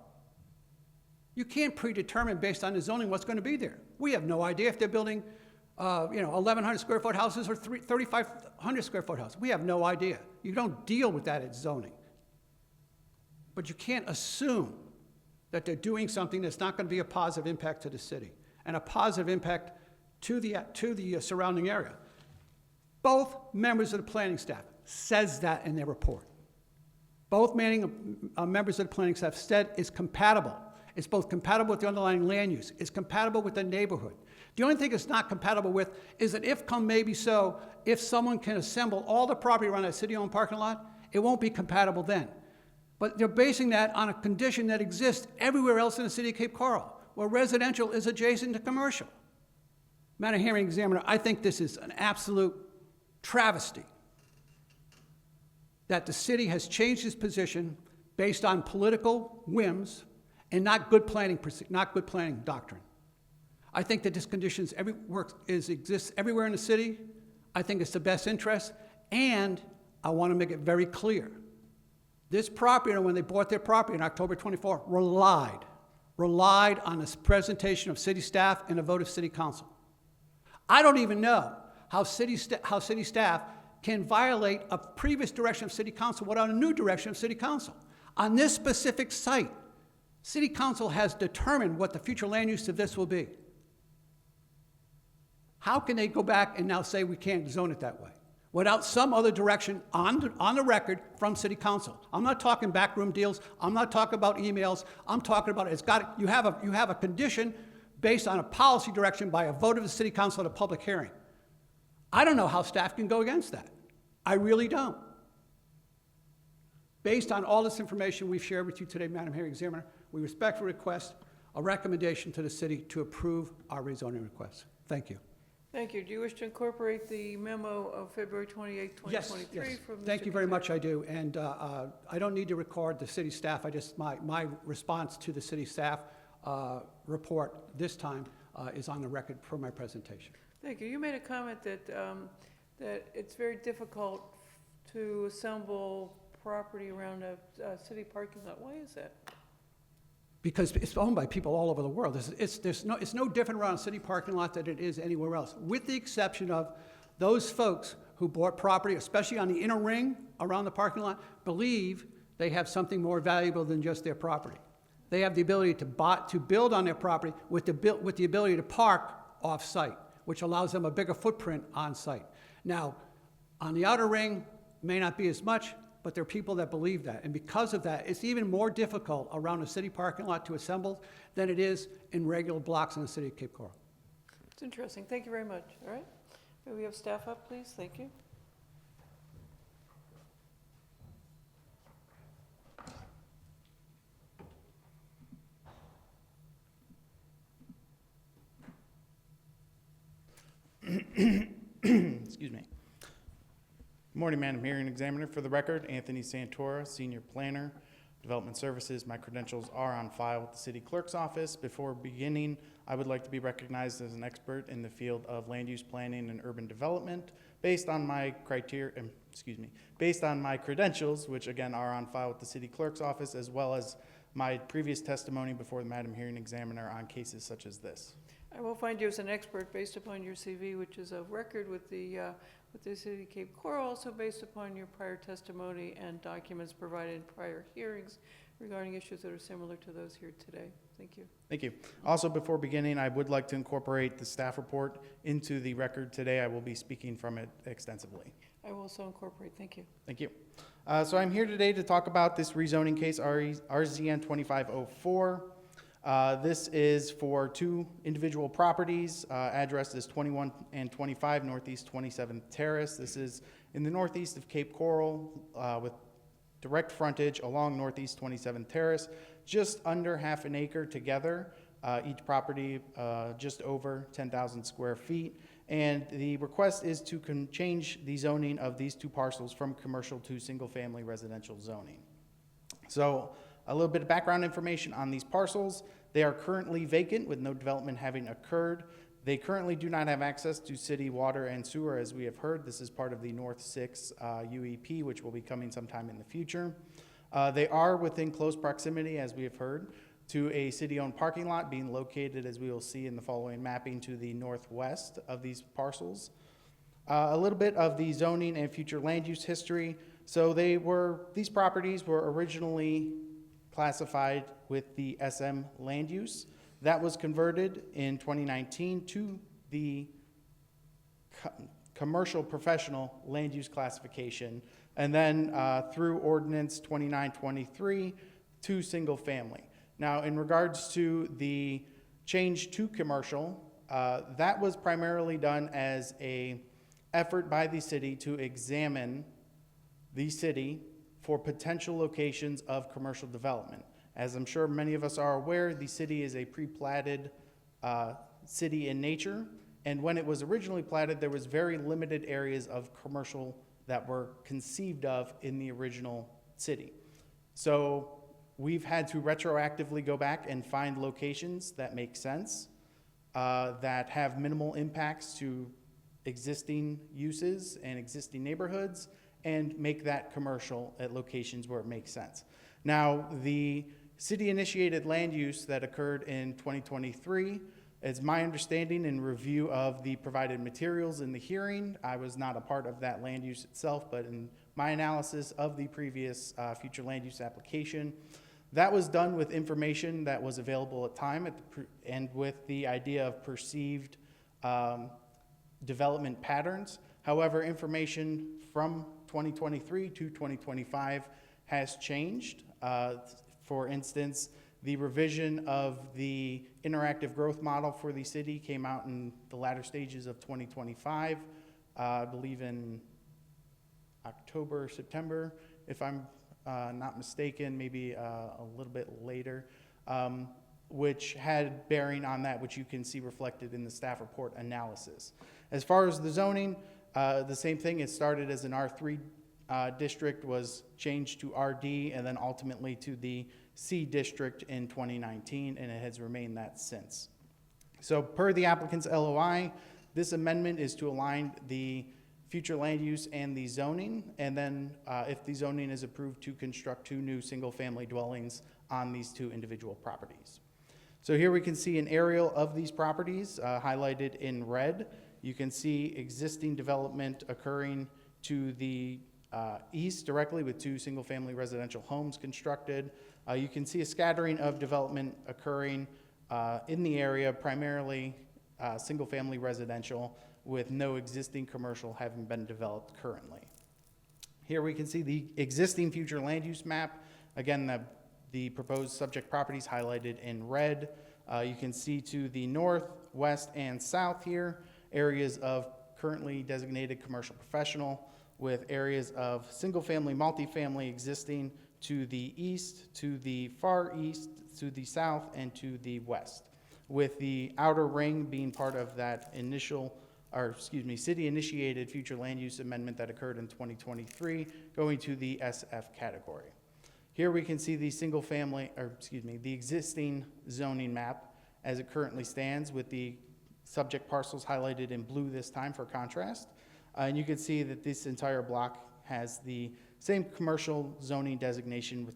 You can't predetermine based on the zoning what's going to be there. We have no idea if they're building 1,100 square foot houses or 3,500 square foot houses. We have no idea. You don't deal with that at zoning. But you can't assume that they're doing something that's not going to be a positive impact to the city and a positive impact to the surrounding area. Both members of the planning staff says that in their report. Both members of the planning staff said it's compatible. It's both compatible with the underlying land use. It's compatible with the neighborhood. The only thing it's not compatible with is that if someone can assemble all the property around that city-owned parking lot, it won't be compatible then. But they're basing that on a condition that exists everywhere else in the city of Cape Coral, where residential is adjacent to commercial. Madam Hearing Examiner, I think this is an absolute travesty that the city has changed its position based on political whims and not good planning doctrine. I think that this condition exists everywhere in the city. I think it's the best interest, and I want to make it very clear. This property owner, when they bought their property in October 24, relied on this presentation of city staff and a vote of city council. I don't even know how city staff can violate a previous direction of city council without a new direction of city council. On this specific site, city council has determined what the future land use of this will be. How can they go back and now say we can't zone it that way without some other direction on the record from city council? I'm not talking backroom deals. I'm not talking about emails. I'm talking about you have a condition based on a policy direction by a vote of the city council at a public hearing. I don't know how staff can go against that. I really don't. Based on all this information we've shared with you today, Madam Hearing Examiner, we respectfully request a recommendation to the city to approve our rezoning request. Thank you. Thank you. Do you wish to incorporate the memo of February 28, Yes, 2023 yes. from Mr. Thank you very Cutero? much, I do. And I don't need to record the city staff, my response to the city staff report this time is on the record for my presentation. Thank you. You made a comment that, that it's very difficult to assemble property around a city parking lot. Why is that? Because it's owned by people all over the world. It's no different around a city parking lot than it is anywhere else, with the exception of those folks who bought property, especially on the inner ring around the parking lot, believe they have something more valuable than just their property. They have the ability to build on their property with the ability to park off-site, which allows them a bigger footprint on-site. Now, on the outer ring, may not be as much, but there are people that believe that. And because of that, it's even more difficult around a city parking lot to assemble than it is in regular blocks in the city of Cape Coral. It's interesting. Thank you very much. All right. May we have staff up, please? Thank you. Excuse me. Good morning, Madam Hearing Examiner. For the record, Anthony Santora, Senior Planner, Development Services. My credentials are on file with the City Clerk's Office. Before beginning, I would like to be recognized as an expert in the field of land use planning and urban development based on my based on my credentials, which again are on file with the City Clerk's Office, as well as my previous testimony before the Madam Hearing Examiner on cases such as this. I will find you as an expert based upon your CV, which is a record with the City of Cape Coral, also based upon your prior testimony and documents provided in prior hearings regarding issues that are similar to those here today. Thank you. Thank you. Also, before beginning, I would like to incorporate the staff report into the record today. I will be speaking from it extensively. I will also incorporate. Thank you. Thank you. So I'm here today to talk about this rezoning case, RZN 2504. This is for two individual properties. Address is 21 and 25 Northeast 27th Terrace. This is in the northeast of Cape Coral with direct frontage along Northeast 27th Terrace, just under half an acre together. Each property just over 10,000 square feet. And the request is to change the zoning of these two parcels from commercial to single-family residential zoning. So a little bit of background information on these parcels. They are currently vacant with no development having occurred. They currently do not have access to city water and sewer, as we have heard. This is part of the North 6 UEP, which will be coming sometime in the future. They are within close proximity, as we have heard, to a city-owned parking lot being located, as we will see in the following mapping, to the northwest of these parcels. A little bit of the zoning and future land use history. So these properties were originally classified with the SM land use. That was converted in 2019 to the commercial professional land use classification, and then through ordinance 2923 to single family. Now, in regards to the change to commercial, that was primarily done as an effort by the city to examine the city for potential locations of commercial development. As I'm sure many of us are aware, the city is a pre-platted city in nature, and when it was originally platted, there was very limited areas of commercial that were conceived of in the original city. So we've had to retroactively go back and find locations that make sense, that have minimal impacts to existing uses and existing neighborhoods, and make that commercial at locations where it makes sense. Now, the city-initiated land use that occurred in 2023, it's my understanding in review of the provided materials in the hearing, I was not a part of that land use itself, but in my analysis of the previous future land use application, that was done with information that was available at time and with the idea of perceived development patterns. However, information from 2023 to 2025 has changed. For instance, the revision of the interactive growth model for the city came out in the latter stages of 2025, I believe in October, September, if I'm not mistaken, maybe a little bit later. which had bearing on that, which you can see reflected in the staff report analysis. As far as the zoning, the same thing. It started as an R3 district, was changed to RD, and then ultimately to the C district in 2019, and it has remained that since. So per the applicant's LOI, this amendment is to align the future land use and the zoning, and then if the zoning is approved, to construct 2 new single-family dwellings on these 2 individual properties. So here we can see an aerial of these properties highlighted in red. You can see existing development occurring to the east directly with 2 single-family residential homes constructed. You can see a scattering of development occurring in the area, primarily single-family residential, with no existing commercial having been developed currently. Here we can see the existing future land use map. Again, the proposed subject properties highlighted in red. You can see to the north, west, and south here, areas of currently designated commercial professional, with areas of single-family, multifamily existing to the east, to the far east, to the south, and to the west, with the outer ring being part of that city-initiated future land use amendment that occurred in 2023, going to the SF category. Here we can see the the existing zoning map as it currently stands, with the subject parcels highlighted in blue this time for contrast. And you can see that this entire block has the same commercial zoning designation,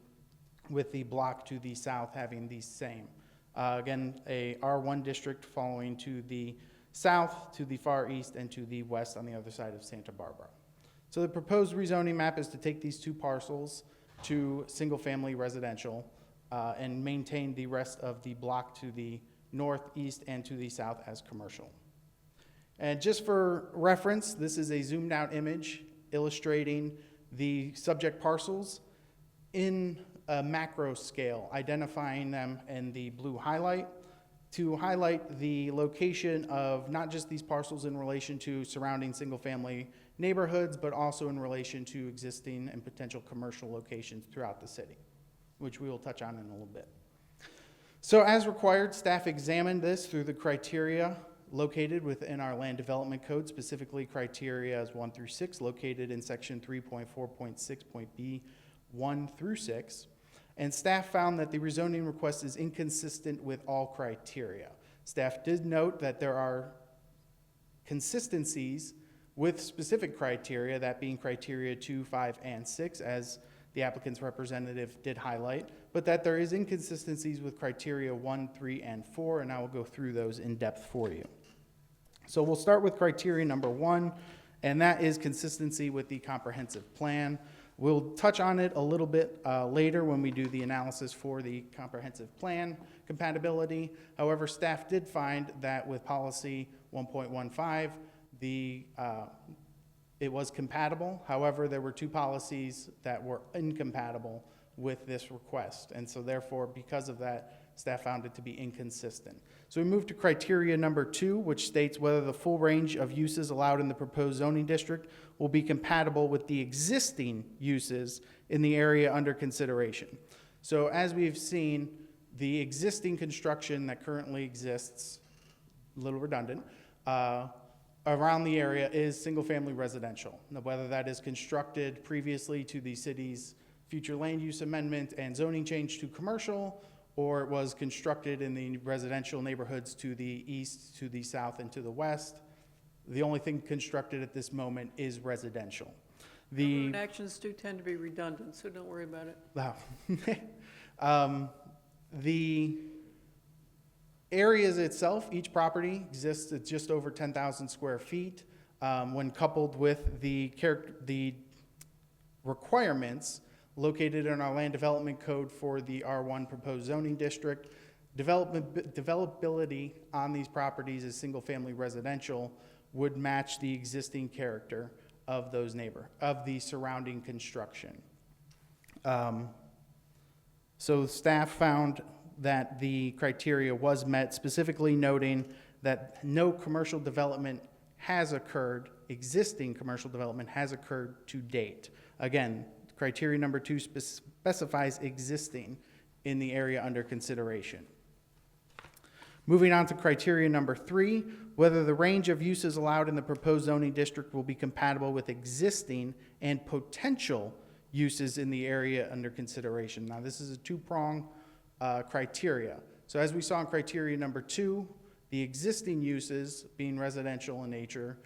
with the block to the south having the same. Again, a R1 district following to the south, to the far east, and to the west on the other side of Santa Barbara. So the proposed rezoning map is to take these 2 parcels to single-family residential and maintain the rest of the block to the north, east, and to the south as commercial. And just for reference, this is a zoomed out image illustrating the subject parcels in a macro scale, identifying them in the blue highlight to highlight the location of not just these parcels in relation to surrounding single-family neighborhoods, but also in relation to existing and potential commercial locations throughout the city, which we will touch on in a little bit. So as required, staff examined this through the criteria located within our land development code, specifically criteria as 1 through 6, located in section 3.4.6.b 1 through 6. And staff found that the rezoning request is inconsistent with all criteria. Staff did note that there are consistencies with specific criteria, that being criteria 2, 5, and 6, as the applicant's representative did highlight, but that there is inconsistencies with criteria 1, 3, and 4, and I will go through those in depth for you. So we'll start with criteria number 1, and that is consistency with the comprehensive plan. We'll touch on it a little bit later when we do the analysis for the comprehensive plan compatibility. However, staff did find that with policy 1.15, it was compatible. However, there were 2 policies that were incompatible with this request. And so therefore, because of that, staff found it to be inconsistent. So we move to criteria number 2, which states whether the full range of uses allowed in the proposed zoning district will be compatible with the existing uses in the area under consideration. So as we've seen, the existing construction that currently exists, a little redundant, around the area is single-family residential. Now, whether that is constructed previously to the city's future land use amendment and zoning change to commercial, or it was constructed in the residential neighborhoods to the east, to the south, and to the west, the only thing constructed at this moment is residential. Government actions do tend to be redundant, so don't worry about it. Wow. The areas itself, each property exists at just over 10,000 square feet. When coupled with the requirements located in our land development code for the R1 proposed zoning district, developability on these properties as single-family residential would match the existing character of the surrounding construction. So staff found that the criteria was met, specifically noting that no commercial development has occurred, existing commercial development has occurred to date. Again, criteria number 2 specifies existing in the area under consideration. Moving on to criteria number 3, whether the range of uses allowed in the proposed zoning district will be compatible with existing and potential uses in the area under consideration. Now, this is a two-prong criteria. So as we saw in criteria number 2, the existing uses being residential in nature,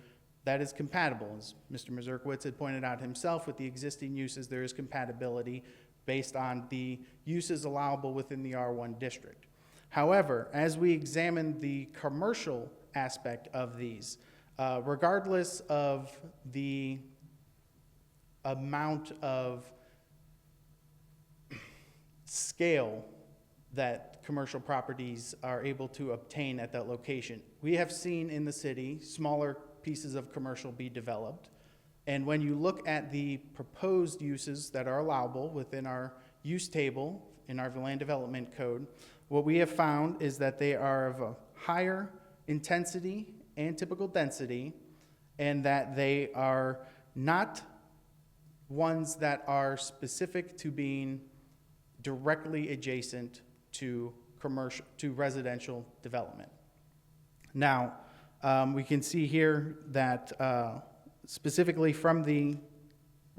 that is compatible. As Mr. Mazurkowitz had pointed out himself, with the existing uses, there is compatibility based on the uses allowable within the R1 district. However, as we examine the commercial aspect of these, regardless of the amount of scale that commercial properties are able to obtain at that location, we have seen in the city smaller pieces of commercial be developed. And when you look at the proposed uses that are allowable within our use table in our land development code, what we have found is that they are of a higher intensity and typical density, and that they are not ones that are specific to being directly adjacent to residential development. Now, we can see here that specifically from the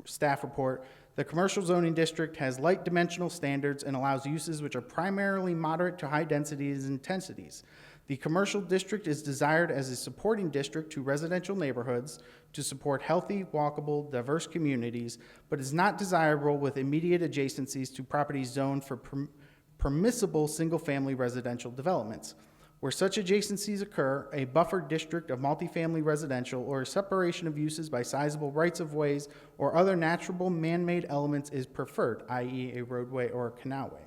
staff report, the commercial zoning district has light dimensional standards and allows uses which are primarily moderate to high densities and intensities. The commercial district is desired as a supporting district to residential neighborhoods to support healthy, walkable, diverse communities, but is not desirable with immediate adjacencies to properties zoned for permissible single-family residential developments. Where such adjacencies occur, a buffered district of multifamily residential or a separation of uses by sizable rights-of-ways or other natural man-made elements is preferred, i.e. a roadway or a canalway.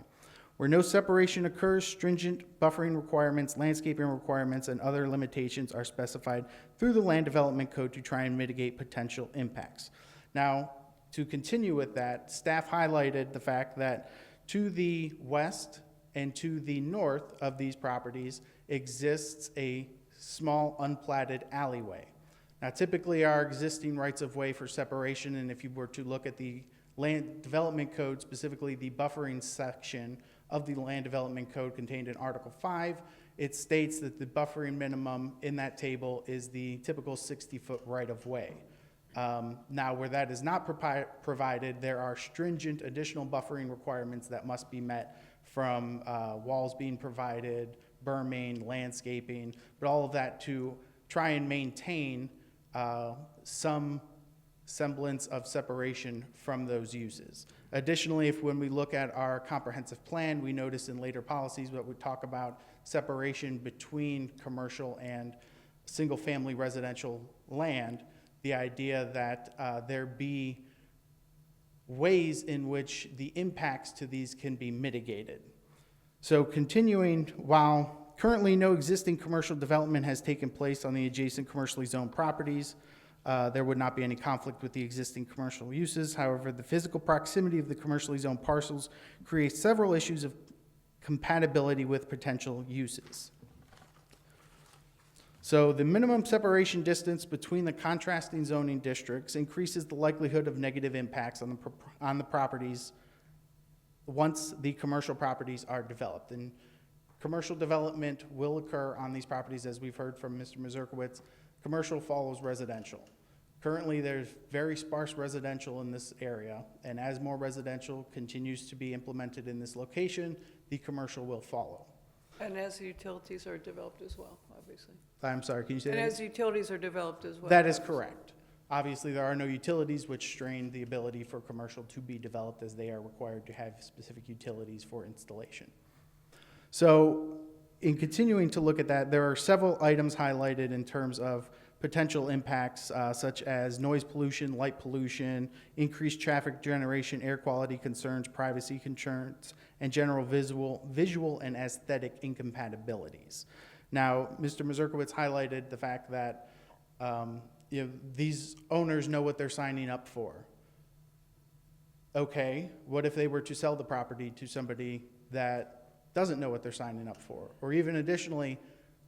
Where no separation occurs, stringent buffering requirements, landscaping requirements, and other limitations are specified through the Land Development Code to try and mitigate potential impacts. Now, to continue with that, staff highlighted the fact that to the west and to the north of these properties exists a small unplatted alleyway. Now, typically our existing rights-of-way for separation, and if you were to look at the Land Development Code, specifically the buffering section of the Land Development Code contained in Article 5, it states that the buffering minimum in that table is the typical 60-foot right-of-way. Now, where that is not provided, there are stringent additional buffering requirements that must be met from walls being provided, berming, landscaping, but all of that to try and maintain some semblance of separation from those uses. Additionally, when we look at our comprehensive plan, we notice in later policies that we talk about separation between commercial and single-family residential land, the idea that there be ways in which the impacts to these can be mitigated. So continuing, while currently no existing commercial development has taken place on the adjacent commercially zoned properties, there would not be any conflict with the existing commercial uses. However, the physical proximity of the commercially zoned parcels creates several issues of compatibility with potential uses. So the minimum separation distance between the contrasting zoning districts increases the likelihood of negative impacts on the properties once the commercial properties are developed. And commercial development will occur on these properties, as we've heard from Mr. Mazurkowitz. Commercial follows residential. Currently, there's very sparse residential in this area, and as more residential continues to be implemented in this location, the commercial will follow. And as the utilities are developed as well, obviously. I'm sorry, can you say that And again? as utilities are developed as well. That is correct. Obviously, there are no utilities, which strain the ability for commercial to be developed, as they are required to have specific utilities for installation. So in continuing to look at that, there are several items highlighted in terms of potential impacts, such as noise pollution, light pollution, increased traffic generation, air quality concerns, privacy concerns, and general visual and aesthetic incompatibilities. Now, Mr. Mazurkowitz highlighted the fact that these owners know what they're signing up for. Okay, what if they were to sell the property to somebody that doesn't know what they're signing up for? Or even additionally,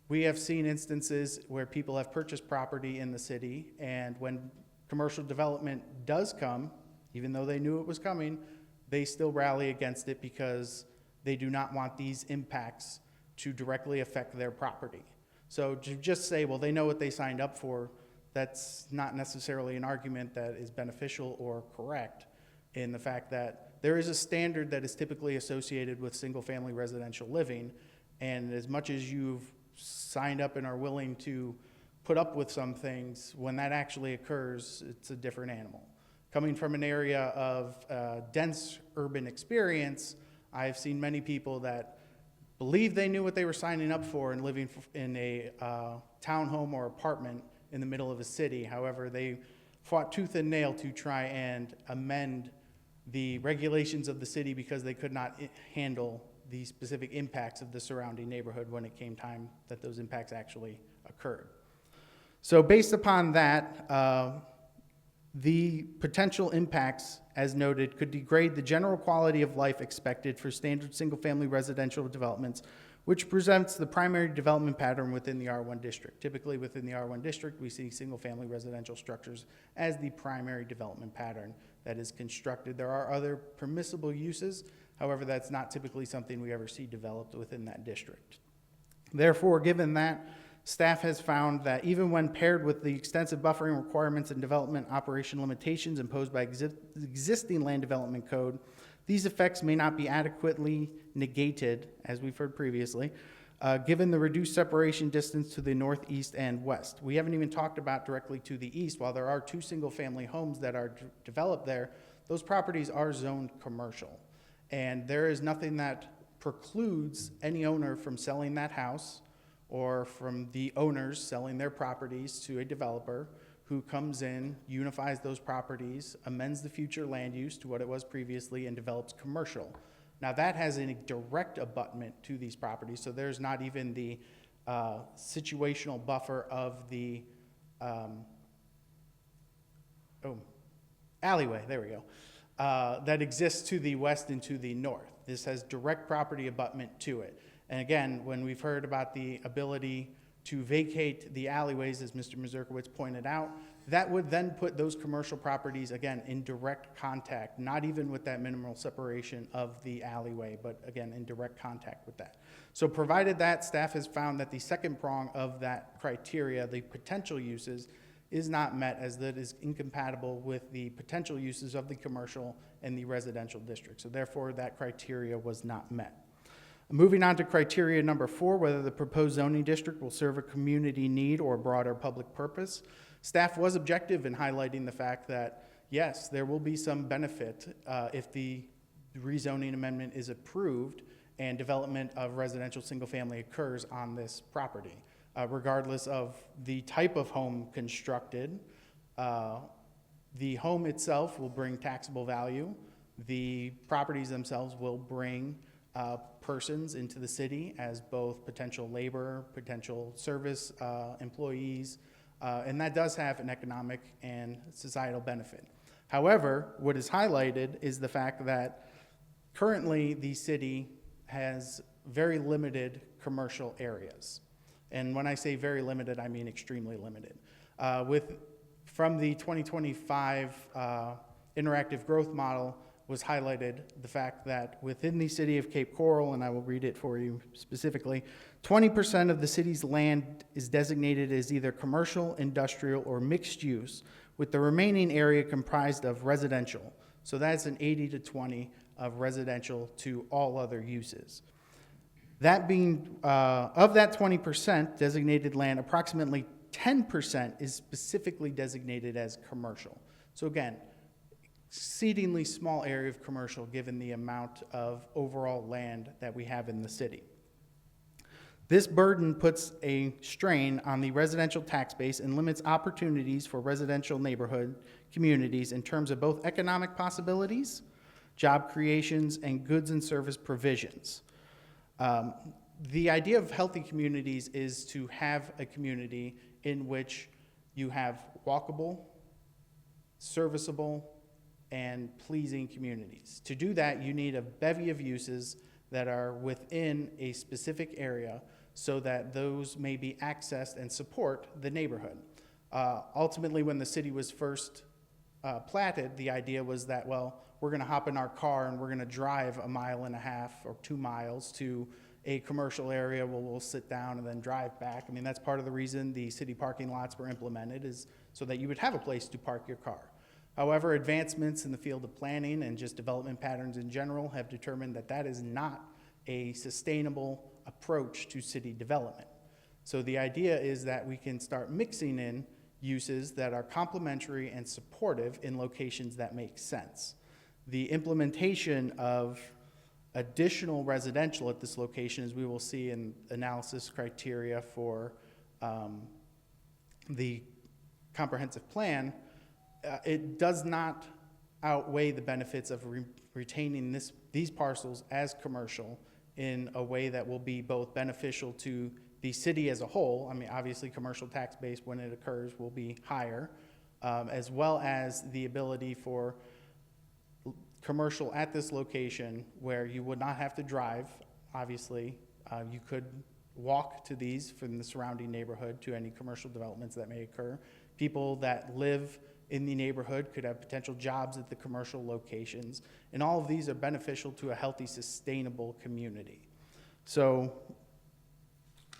we have seen instances where people have purchased property in the city, and when commercial development does come, even though they knew it was coming, they still rally against it because they do not want these impacts to directly affect their property. So to just say, well, they know what they signed up for, that's not necessarily an argument that is beneficial or correct in the fact that there is a standard that is typically associated with single-family residential living, and as much as you've signed up and are willing to put up with some things, when that actually occurs, it's a different animal. Coming from an area of dense urban experience, I've seen many people that believe they knew what they were signing up for and living in a townhome or apartment in the middle of a city. However, they fought tooth and nail to try and amend the regulations of the city because they could not handle the specific impacts of the surrounding neighborhood when it came time that those impacts actually occurred. So based upon that, the potential impacts, as noted, could degrade the general quality of life expected for standard single-family residential developments, which presents the primary development pattern within the R1 district. Typically within the R1 district, we see single-family residential structures as the primary development pattern that is constructed. There are other permissible uses, however, that's not typically something we ever see developed within that district. Therefore, given that, staff has found that even when paired with the extensive buffering requirements and development operation limitations imposed by existing land development code, these effects may not be adequately negated, as we've heard previously, given the reduced separation distance to the northeast and west. We haven't even talked about directly to the east. While there are 2 single-family homes that are developed there, those properties are zoned commercial. And there is nothing that precludes any owner from selling that house or from the owners selling their properties to a developer who comes in, unifies those properties, amends the future land use to what it was previously, and develops commercial. Now that has a direct abutment to these properties, so there's not even the situational buffer of the alleyway, there we go, that exists to the west and to the north. This has direct property abutment to it. And again, when we've heard about the ability to vacate the alleyways, as Mr. Mazurkowitz pointed out, that would then put those commercial properties, again, in direct contact, not even with that minimal separation of the alleyway, but again, in direct contact with that. So provided that, staff has found that the second prong of that criteria, the potential uses, is not met, as that is incompatible with the potential uses of the commercial and the residential district. So therefore, that criteria was not met. Moving on to criteria number 4, whether the proposed zoning district will serve a community need or a broader public purpose. Staff was objective in highlighting the fact that, yes, there will be some benefit if the rezoning amendment is approved and development of residential single-family occurs on this property. Regardless of the type of home constructed, the home itself will bring taxable value. The properties themselves will bring persons into the city as both potential labor, potential service employees, and that does have an economic and societal benefit. However, what is highlighted is the fact that currently the city has very limited commercial areas. And when I say very limited, I mean extremely limited. From the 2025 interactive growth model was highlighted the fact that within the city of Cape Coral, and I will read it for you specifically, 20% of the city's land is designated as either commercial, industrial, or mixed use, with the remaining area comprised of residential. So that's an 80 to 20 of residential to all other uses. That being, of that 20% designated land, approximately 10% is specifically designated as commercial. So again, exceedingly small area of commercial given the amount of overall land that we have in the city. This burden puts a strain on the residential tax base and limits opportunities for residential neighborhood communities in terms of both economic possibilities, job creations, and goods and service provisions. The idea of healthy communities is to have a community in which you have walkable, serviceable, and pleasing communities. To do that, you need a bevy of uses that are within a specific area so that those may be accessed and support the neighborhood. Ultimately, when the city was first platted, the idea was that, well, we're going to hop in our car and we're going to drive 1.5 miles or 2 miles to a commercial area where we'll sit down and then drive back. I mean, that's part of the reason the city parking lots were implemented, is so that you would have a place to park your car. However, advancements in the field of planning and just development patterns in general have determined that that is not a sustainable approach to city development. So the idea is that we can start mixing in uses that are complementary and supportive in locations that make sense. The implementation of additional residential at this location, as we will see in analysis criteria for the comprehensive plan, it does not outweigh the benefits of retaining these parcels as commercial in a way that will be both beneficial to the city as a whole. I mean, obviously, commercial tax base, when it occurs, will be higher, as well as the ability for commercial at this location where you would not have to drive. Obviously, you could walk to these from the surrounding neighborhood to any commercial developments that may occur. People that live in the neighborhood could have potential jobs at the commercial locations, and all of these are beneficial to a healthy, sustainable community. So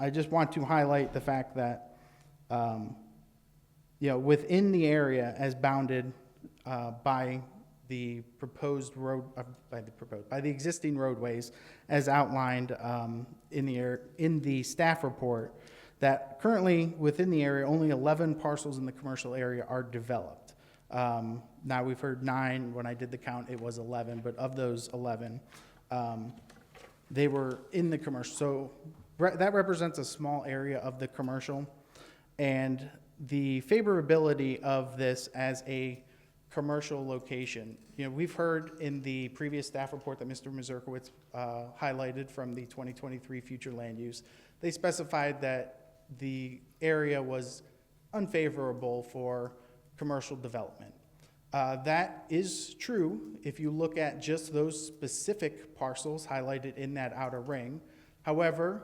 I just want to highlight the fact that, within the area as bounded by the proposed road, by the existing roadways as outlined in the staff report, that currently within the area, only 11 parcels in the commercial area are developed. Now we've heard 9. When I did the count, it was 11, but of those 11, they were in the commercial. So that represents a small area of the commercial, and the favorability of this as a commercial location. We've heard in the previous staff report that Mr. Mazurkowitz highlighted from the 2023 future land use, they specified that the area was unfavorable for commercial development. That is true if you look at just those specific parcels highlighted in that outer ring. However,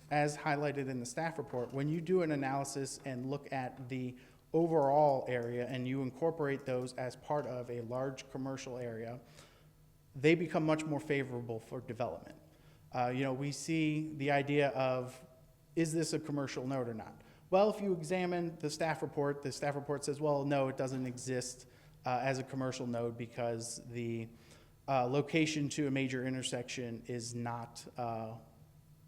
as highlighted in the staff report, when you do an analysis and look at the overall area and you incorporate those as part of a large commercial area, they become much more favorable for development. We see the idea of, is this a commercial node or not? Well, if you examine the staff report says, well, no, it doesn't exist as a commercial node because the location to a major intersection is not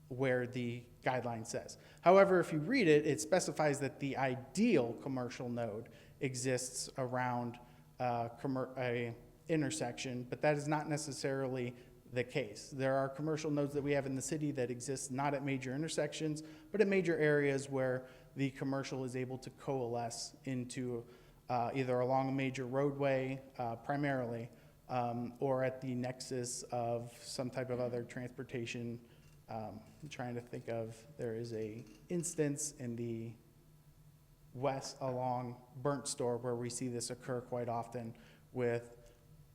where the guideline says. However, if you read it, it specifies that the ideal commercial node exists around a intersection, but that is not necessarily the case. There are commercial nodes that we have in the city that exist not at major intersections, but at major areas where the commercial is able to coalesce into either along a major roadway primarily, or at the nexus of some type of other transportation. I'm trying to think of, there is a instance in the west along Burnt Store where we see this occur quite often with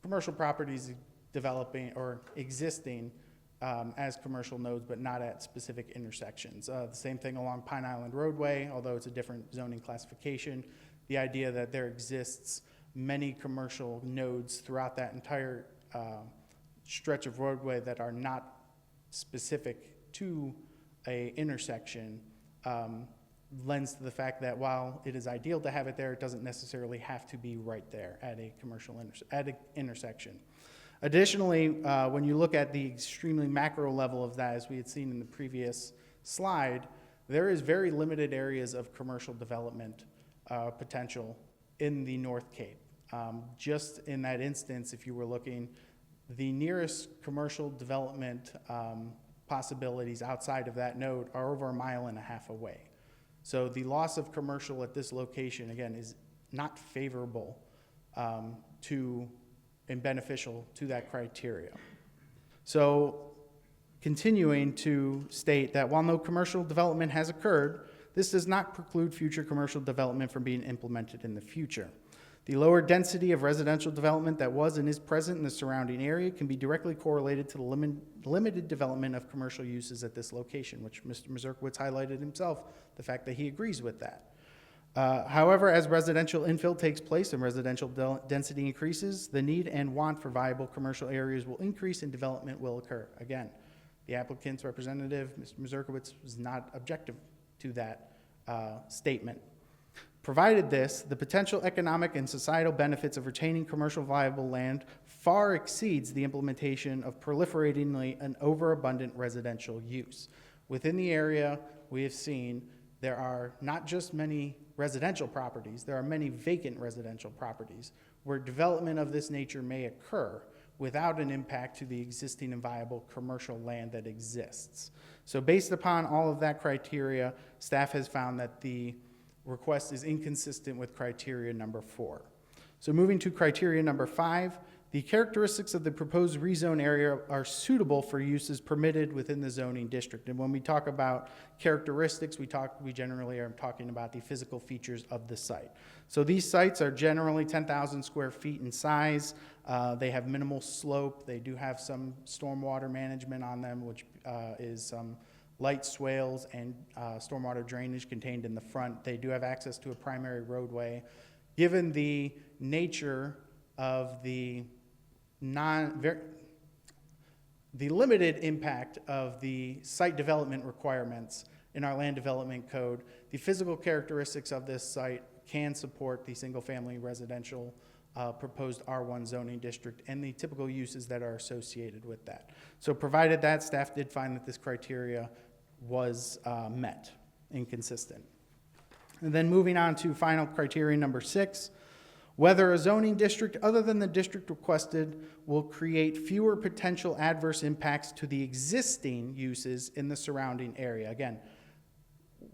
commercial properties developing or existing as commercial nodes, but not at specific intersections. The same thing along Pine Island Roadway, although it's a different zoning classification. The idea that there exists many commercial nodes throughout that entire stretch of roadway that are not specific to a intersection lends to the fact that while it is ideal to have it there, it doesn't necessarily have to be right there at a commercial intersection. Additionally, when you look at the extremely macro level of that, as we had seen in the previous slide, there is very limited areas of commercial development potential in the North Cape. Just in that instance, if you were looking, the nearest commercial development possibilities outside of that node are over 1.5 miles away. So the loss of commercial at this location, again, is not favorable and beneficial to that criteria. So continuing to state that while no commercial development has occurred, this does not preclude future commercial development from being implemented in the future. The lower density of residential development that was and is present in the surrounding area can be directly correlated to the limited development of commercial uses at this location, which Mr. Mazurkowitz highlighted himself, the fact that he agrees with that. However, as residential infill takes place and residential density increases, the need and want for viable commercial areas will increase and development will occur. Again, the applicant's representative, Mr. Mazurkowitz, was not objective to that statement. Provided this, the potential economic and societal benefits of retaining commercial viable land far exceeds the implementation of proliferatingly an overabundant residential use. Within the area, we have seen there are not just many residential properties, there are many vacant residential properties where development of this nature may occur without an impact to the existing and viable commercial land that exists. So based upon all of that criteria, staff has found that the request is inconsistent with criteria number 4. So moving to criteria number 5, the characteristics of the proposed rezone area are suitable for uses permitted within the zoning district. And when we talk about characteristics, we generally are talking about the physical features of the site. So these sites are generally 10,000 square feet in size. They have minimal slope. They do have some stormwater management on them, which is some light swales and stormwater drainage contained in the front. They do have access to a primary roadway. Given the nature of the limited impact of the site development requirements in our land development code, the physical characteristics of this site can support the single-family residential proposed R1 zoning district and the typical uses that are associated with that. So provided that, staff did find that this criteria was met and consistent. And then moving on to final criteria number 6, whether a zoning district other than the district requested will create fewer potential adverse impacts to the existing uses in the surrounding area. Again,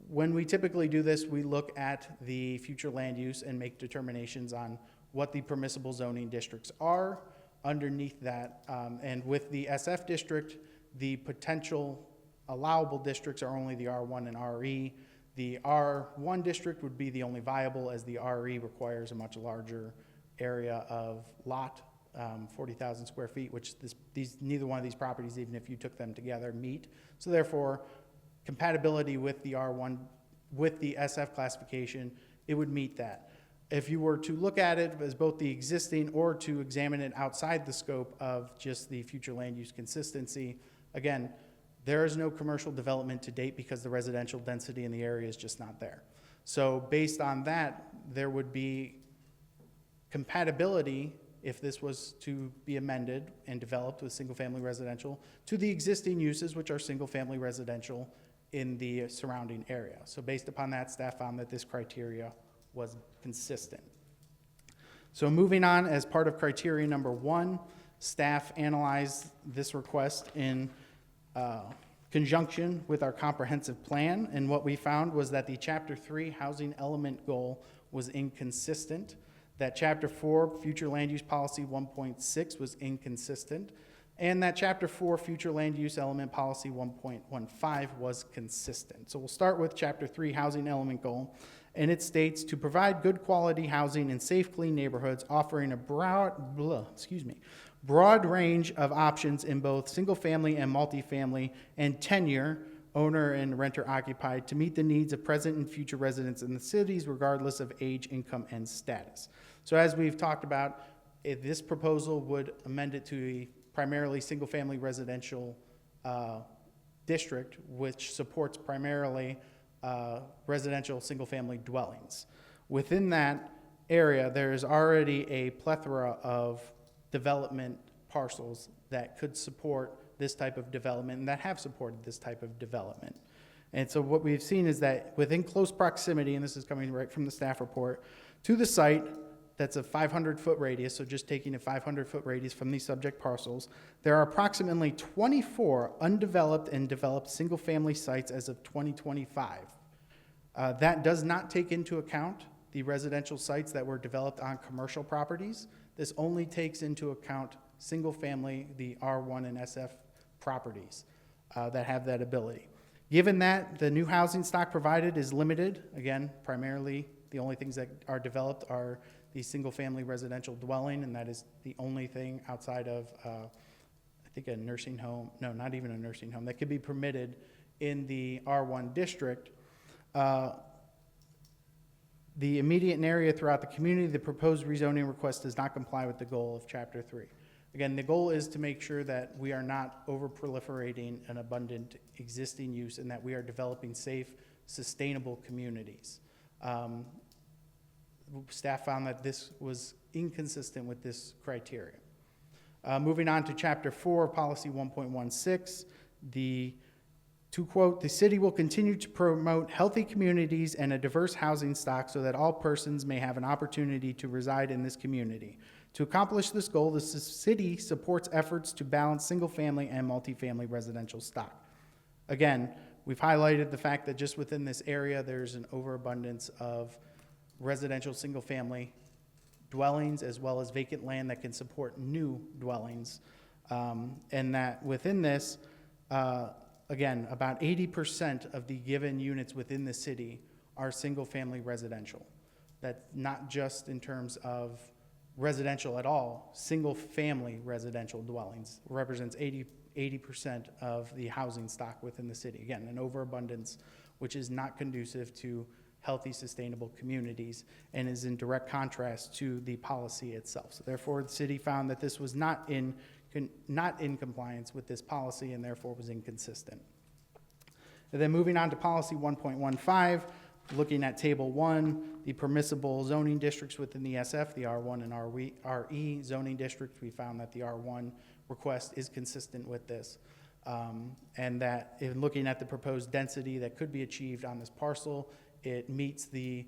when we typically do this, we look at the future land use and make determinations on what the permissible zoning districts are underneath that. And with the SF district, the potential allowable districts are only the R1 and RE. The R1 district would be the only viable, as the RE requires a much larger area of lot, 40,000 square feet, which neither one of these properties, even if you took them together, meet. So therefore, compatibility with the R1, with the SF classification, it would meet that. If you were to look at it as both the existing or to examine it outside the scope of just the future land use consistency, again, there is no commercial development to date because the residential density in the area is just not there. So based on that, there would be compatibility if this was to be amended and developed with single-family residential to the existing uses, which are single-family residential in the surrounding area. So based upon that, staff found that this criteria was consistent. So moving on, as part of criteria number 1, staff analyzed this request in conjunction with our comprehensive plan, and what we found was that the Chapter 3 housing element goal was inconsistent, that Chapter 4 future land use policy 1.6 was inconsistent, and that Chapter 4 future land use element policy 1.15 was consistent. So we'll start with Chapter 3 housing element goal, and it states to provide good quality housing in safe, clean neighborhoods, offering a broad range of options in both single-family and multifamily and tenure, owner and renter occupied, to meet the needs of present and future residents in the cities regardless of age, income, and status. So as we've talked about, this proposal would amend it to a primarily single-family residential district, which supports primarily residential single-family dwellings. Within that area, there is already a plethora of development parcels that could support this type of development and that have supported this type of development. And so what we've seen is that within close proximity, and this is coming right from the staff report, to the site, that's a 500-foot radius, so just taking a 500-foot radius from these subject parcels, there are approximately 24 undeveloped and developed single-family sites as of 2025. That does not take into account the residential sites that were developed on commercial properties. This only takes into account single-family, the R1 and SF properties that have that ability. Given that the new housing stock provided is limited, again, primarily the only things that are developed are the single-family residential dwelling, and that is the only thing outside of, I think, a nursing home. No, not even a nursing home. That could be permitted in the R1 district. the immediate area throughout the community, the proposed rezoning request does not comply with the goal of Chapter 3. Again, the goal is to make sure that we are not over-proliferating an abundant existing use and that we are developing safe, sustainable communities. Staff found that this was inconsistent with this criteria. Moving on to Chapter 4, Policy 1.16, to quote, "The city will continue to promote healthy communities and a diverse housing stock so that all persons may have an opportunity to reside in this community. To accomplish this goal, the city supports efforts to balance single-family and multifamily residential stock." Again, we've highlighted the fact that just within this area, there's an overabundance of residential single-family dwellings as well as vacant land that can support new dwellings. And that within this, again, about 80% of the given units within the city are single-family residential. That's not just in terms of residential at all, single-family residential dwellings represents 80% of the housing stock within the city. Again, an overabundance, which is not conducive to healthy, sustainable communities and is in direct contrast to the policy itself. So therefore, the city found that this was not in compliance with this policy and therefore was inconsistent. And then moving on to policy 1.15, looking at table 1, the permissible zoning districts within the SF, the R1 and RE zoning districts, we found that the R1 request is consistent with this. And that in looking at the proposed density that could be achieved on this parcel, it meets the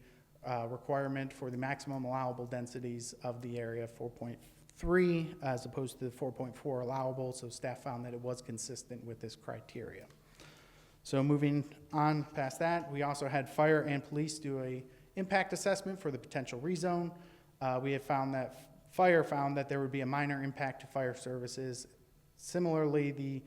requirement for the maximum allowable densities of the area, 4.3 as opposed to the 4.4 allowable, so staff found that it was consistent with this criteria. So moving on past that, we also had fire and police do a impact assessment for the potential rezone. We have found that fire found that there would be a minor impact to fire services. Similarly, the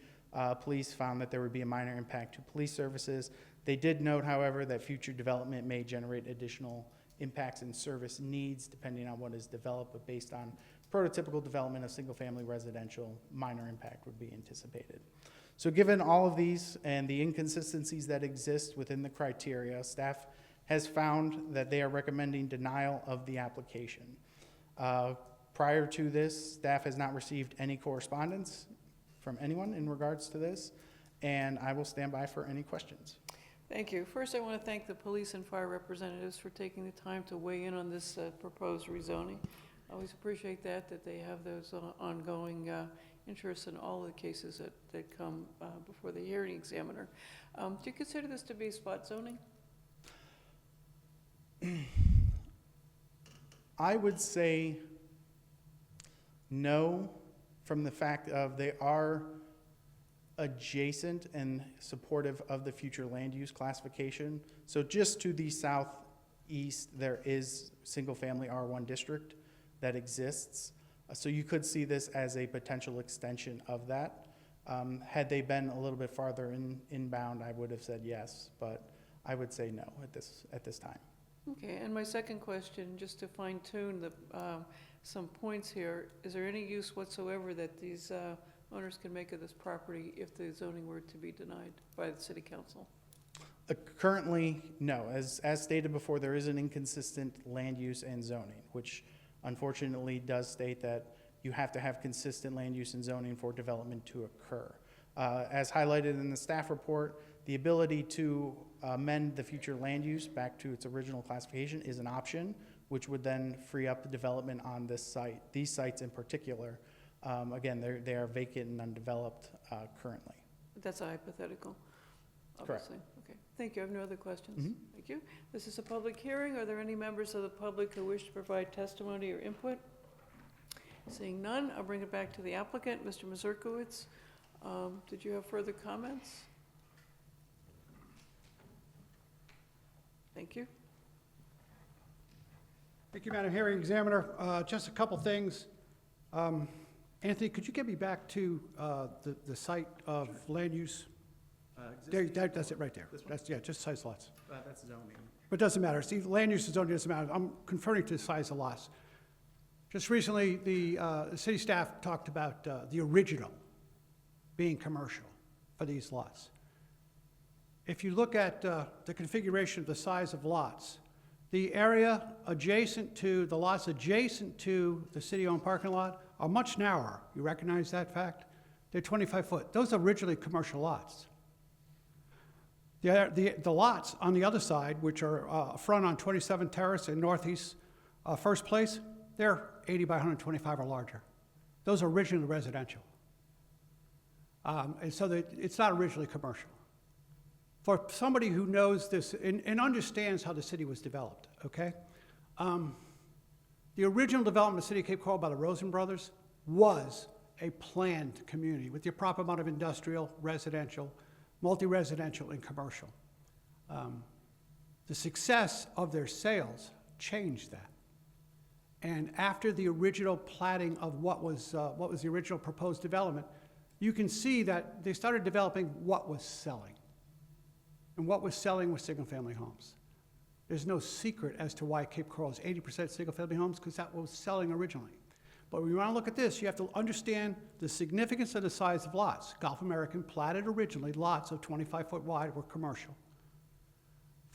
police found that there would be a minor impact to police services. They did note, however, that future development may generate additional impacts and service needs depending on what is developed, but based on prototypical development of single-family residential, minor impact would be anticipated. So given all of these and the inconsistencies that exist within the criteria, staff has found that they are recommending denial of the application. Prior to this, staff has not received any correspondence from anyone in regards to this, and I will stand by for any questions. Thank you. First, I want to thank the police and fire representatives for taking the time to weigh in on this proposed rezoning. I always appreciate that they have those ongoing interests in all the cases that come before the hearing examiner. Do you consider this to be spot zoning? I would say no, from the fact of they are adjacent and supportive of the future land use classification. So just to the southeast, there is single-family R1 district that exists. So you could see this as a potential extension of that. Had they been a little bit farther inbound, I would have said yes, but I would say no at this time. Okay, and my second question, just to fine-tune some points here, is there any use whatsoever that these owners can make of this property if the zoning were to be denied by the city council? Currently, no. As stated before, there is an inconsistent land use and zoning, which unfortunately does state that you have to have consistent land use and zoning for development to occur. As highlighted in the staff report, the ability to amend the future land use back to its original classification is an option, which would then free up the development on this site, these sites in particular. Again, they are vacant and undeveloped currently. That's a hypothetical, Correct. obviously. Okay, thank you. I have no other questions. Mhm. Thank you. This is a public hearing. Are there any members of the public who wish to provide testimony or input? Seeing none, I'll bring it back to the applicant, Mr. Mazurkowitz. Did you have further comments? Thank you. Thank you, Madam Hearing Examiner. Just a couple things. Anthony, could you get me back to the site of land use? That's it right there. This one? That's, yeah, just size lots. That's zoning. But it doesn't matter. See, land use and zoning doesn't matter. I'm converting to the size of lots. Just recently, the city staff talked about the original being commercial for these lots. If you look at the configuration of the size of lots, The area adjacent to, the lots adjacent to the city-owned parking lot are much narrower. You recognize that fact? They're 25 foot. Those are originally commercial lots. The lots on the other side, which are front on 27 Terrace and Northeast First Place, they're 80 by 125 or larger. Those are originally residential. And so it's not originally commercial. For somebody who knows this and understands how the city was developed, okay? The original development of the city of Cape Coral by the Rosen brothers was a planned community with the proper amount of industrial, residential, multi-residential, and commercial. The success of their sales changed that. And after the original platting of what was the original proposed development, you can see that they started developing what was selling. And what was selling was single-family homes. There's no secret as to why Cape Coral is 80% single-family homes, because that was selling originally. But when you want to look at this, you have to understand the significance of the size of lots. Gulf American platted originally lots of 25-foot wide were commercial.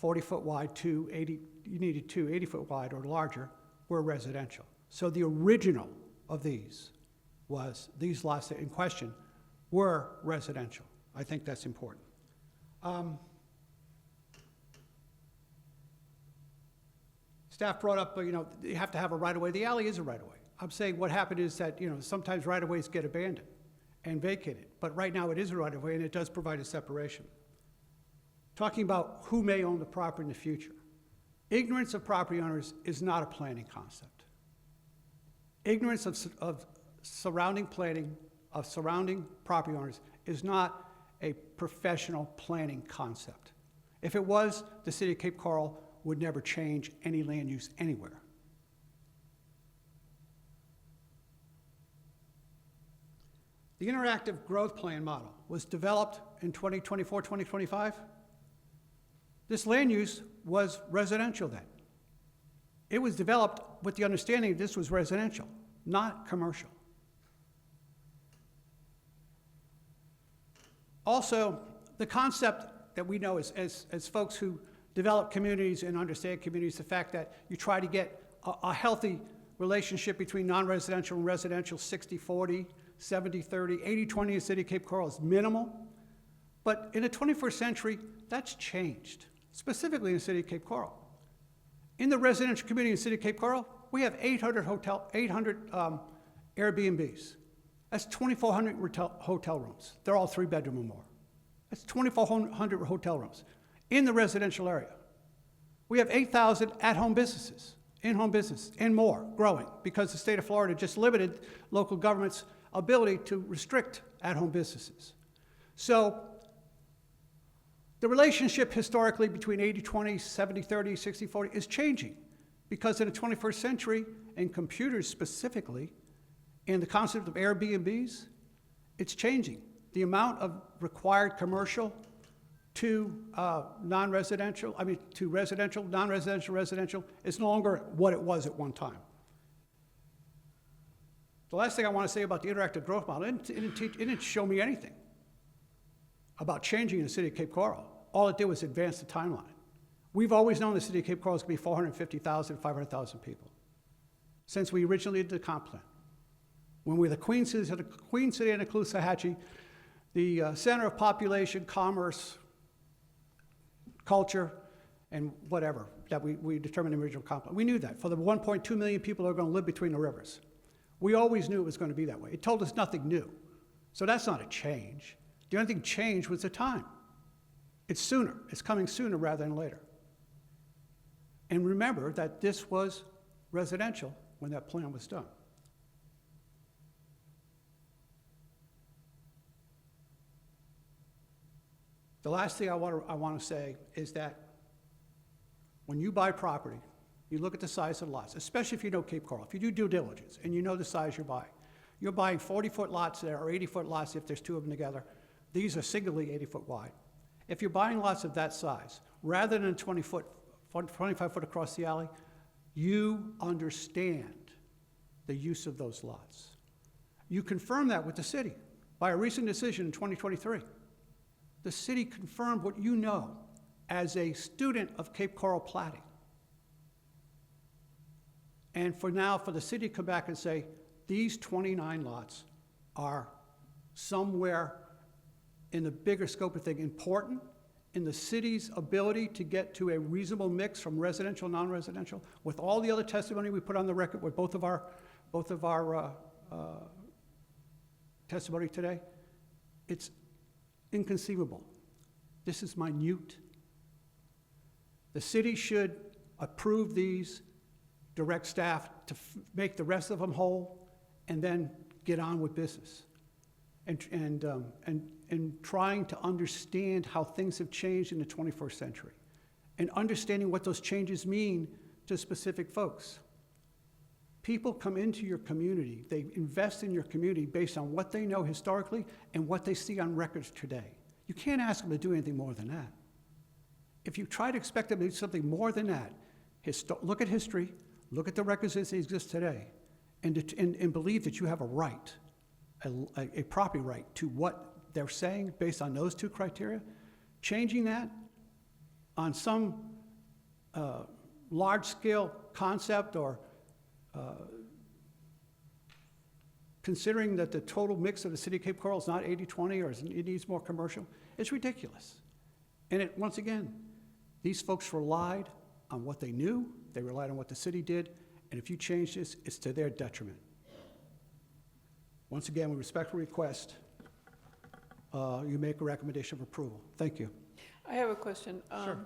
40-foot wide, you needed two 80-foot wide or larger, were residential. So the original of these lots in question were residential. I think that's important. Staff brought up, you have to have a right-of-way. The alley is a right-of-way. I'm saying what happened is that, sometimes right-of-ways get abandoned and vacated. But right now it is a right-of-way and it does provide a separation. Talking about who may own the property in the future. Ignorance of property owners is not a planning concept. Ignorance of surrounding planning, of surrounding property owners is not a professional planning concept. If it was, the city of Cape Coral would never change any land use anywhere. The interactive growth plan model was developed in 2024, 2025. This land use was residential then. It was developed with the understanding that this was residential, not commercial. Also, the concept that we know as folks who develop communities and understand communities, the fact that you try to get a healthy relationship between non-residential and residential, 60-40, 70-30, 80-20 in the city of Cape Coral is minimal. But in the 21st century, that's changed, specifically in the city of Cape Coral. In the residential community in the city of Cape Coral, we have 800 Airbnbs. That's 2,400 hotel rooms. They're all 3-bedroom or more. That's 2,400 hotel rooms in the residential area. We have 8,000 at-home businesses, in-home business, and more, growing, because the state of Florida just limited local government's ability to restrict at-home businesses. So the relationship historically between 80-20, 70-30, 60-40 is changing, because in the 21st century, and computers specifically, and the concept of Airbnbs, it's changing. The amount of required commercial to non-residential, to residential, non-residential, residential, is no longer what it was at one time. The last thing I want to say about the interactive growth model, it didn't show me anything about changing the city of Cape Coral. All it did was advance the timeline. We've always known the city of Cape Coral is going to be 450,000, 500,000 people since we originally did the comp plan. When we were the Queen City of the Caloosahatchee, the center of population, commerce, culture, and whatever that we determined in the original comp plan. We knew that for the 1.2 million people that are going to live between the rivers. We always knew it was going to be that way. It told us nothing new. So that's not a change. The only thing changed was the time. It's sooner. It's coming sooner rather than later. And remember that this was residential when that plan was done. The last thing I want to say is that when you buy property, you look at the size of the lots, especially if you know Cape Coral. If you do due diligence and you know the size you're buying. You're buying 40-foot lots there or 80-foot lots if there's two of them together. These are singly 80-foot wide. If you're buying lots of that size, rather than 25-foot across the alley, you understand the use of those lots. You confirm that with the city by a recent decision in 2023. The city confirmed what you know as a student of Cape Coral platting. And for now, for the city to come back and say, these 29 lots are somewhere in the bigger scope of thing important in the city's ability to get to a reasonable mix from residential, non-residential, with all the other testimony we put on the record with both of our testimony today, it's inconceivable. This is minute. The city should approve these, direct staff to make the rest of them whole, and then get on with business. And trying to understand how things have changed in the 21st century, and understanding what those changes mean to specific folks. People come into your community, they invest in your community based on what they know historically and what they see on records today. You can't ask them to do anything more than that. If you try to expect them to do something more than that, look at history, look at the records as they exist today, and believe that you have a right, a property right to what they're saying based on those two criteria. Changing that on some large-scale concept, or considering that the total mix of the city of Cape Coral is not 80-20 or it needs more commercial, it's ridiculous. And once again, these folks relied on what they knew, they relied on what the city did, and if you change this, it's to their detriment. Once again, we respectfully request you make a recommendation of approval. Thank you. I have a question. Sure.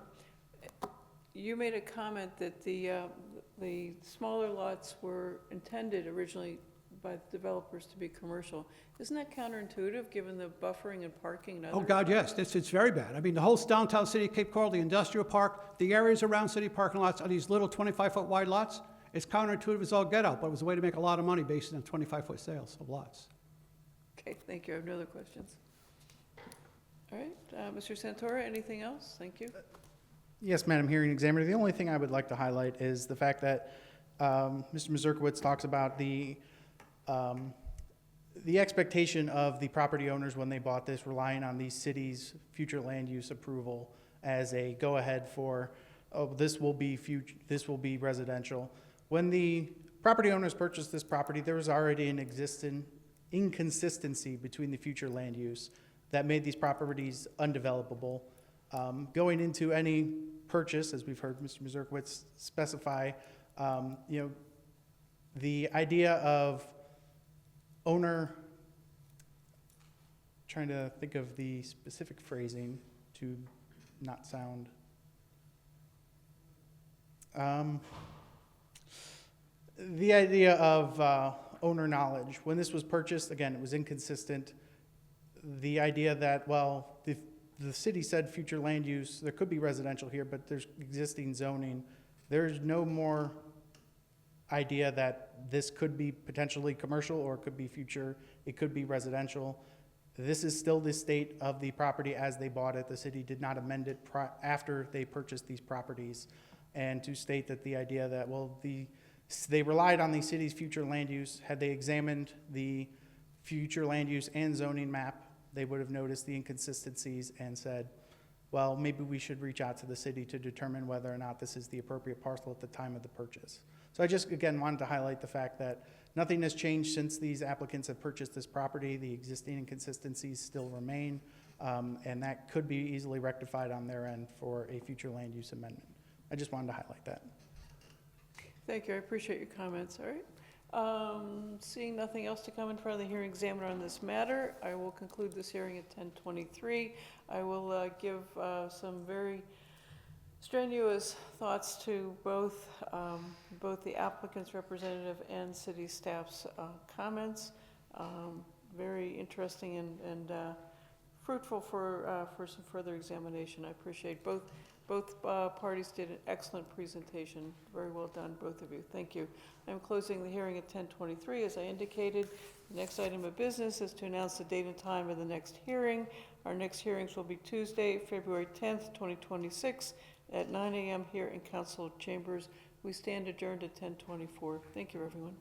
You made a comment that the smaller lots were intended originally by the developers to be commercial. Isn't that counterintuitive, given the buffering and parking and other? Oh, God, yes, it's very bad. I mean, the whole downtown city of Cape Coral, the industrial park, the areas around city parking lots are these little 25-foot wide lots. It's counterintuitive as all get out, but it was a way to make a lot of money based on 25-foot sales of lots. Okay, thank you. I have no other questions. All right, Mr. Santora, anything else? Thank you. Yes, Madam Hearing Examiner. The only thing I would like to highlight is the fact that Mr. Mazurkowitz talks about the expectation of the property owners when they bought this, relying on the city's future land use approval as a go-ahead for, oh, this will be residential. When the property owners purchased this property, there was already an existing inconsistency between the future land use that made these properties undevelopable. Going into any purchase, as we've heard Mr. Mazurkowitz specify, the idea of owner, trying to think of the specific phrasing to not sound, the idea of owner knowledge. When this was purchased, again, it was inconsistent. The idea that, well, the city said future land use, there could be residential here, but there's existing zoning. There's no more idea that this could be potentially commercial, or it could be future, it could be residential. This is still the state of the property as they bought it. The city did not amend it after they purchased these properties. And to state that the idea that, well, they relied on the city's future land use. Had they examined the future land use and zoning map, they would have noticed the inconsistencies and said, well, maybe we should reach out to the city to determine whether or not this is the appropriate parcel at the time of the purchase. So I just, again, wanted to highlight the fact that nothing has changed since these applicants have purchased this property. The existing inconsistencies still remain, and that could be easily rectified on their end for a future land use amendment. I just wanted to highlight that. Thank you. I appreciate your comments. All right. Seeing nothing else to come in front of the hearing examiner on this matter, I will conclude this hearing at 10:23. I will give some very strenuous thoughts to both the applicant's representative and city staff's comments. Very interesting and fruitful for some further examination. I appreciate both parties did an excellent presentation. Very well done, both of you. Thank you. I'm closing the hearing at 10:23. As I indicated, the next item of business is to announce the date and time of the next hearing. Our next hearings will be Tuesday, February 10th, 2026 at 9 a.m. here in Council Chambers. We stand adjourned at 10:24. Thank you, everyone.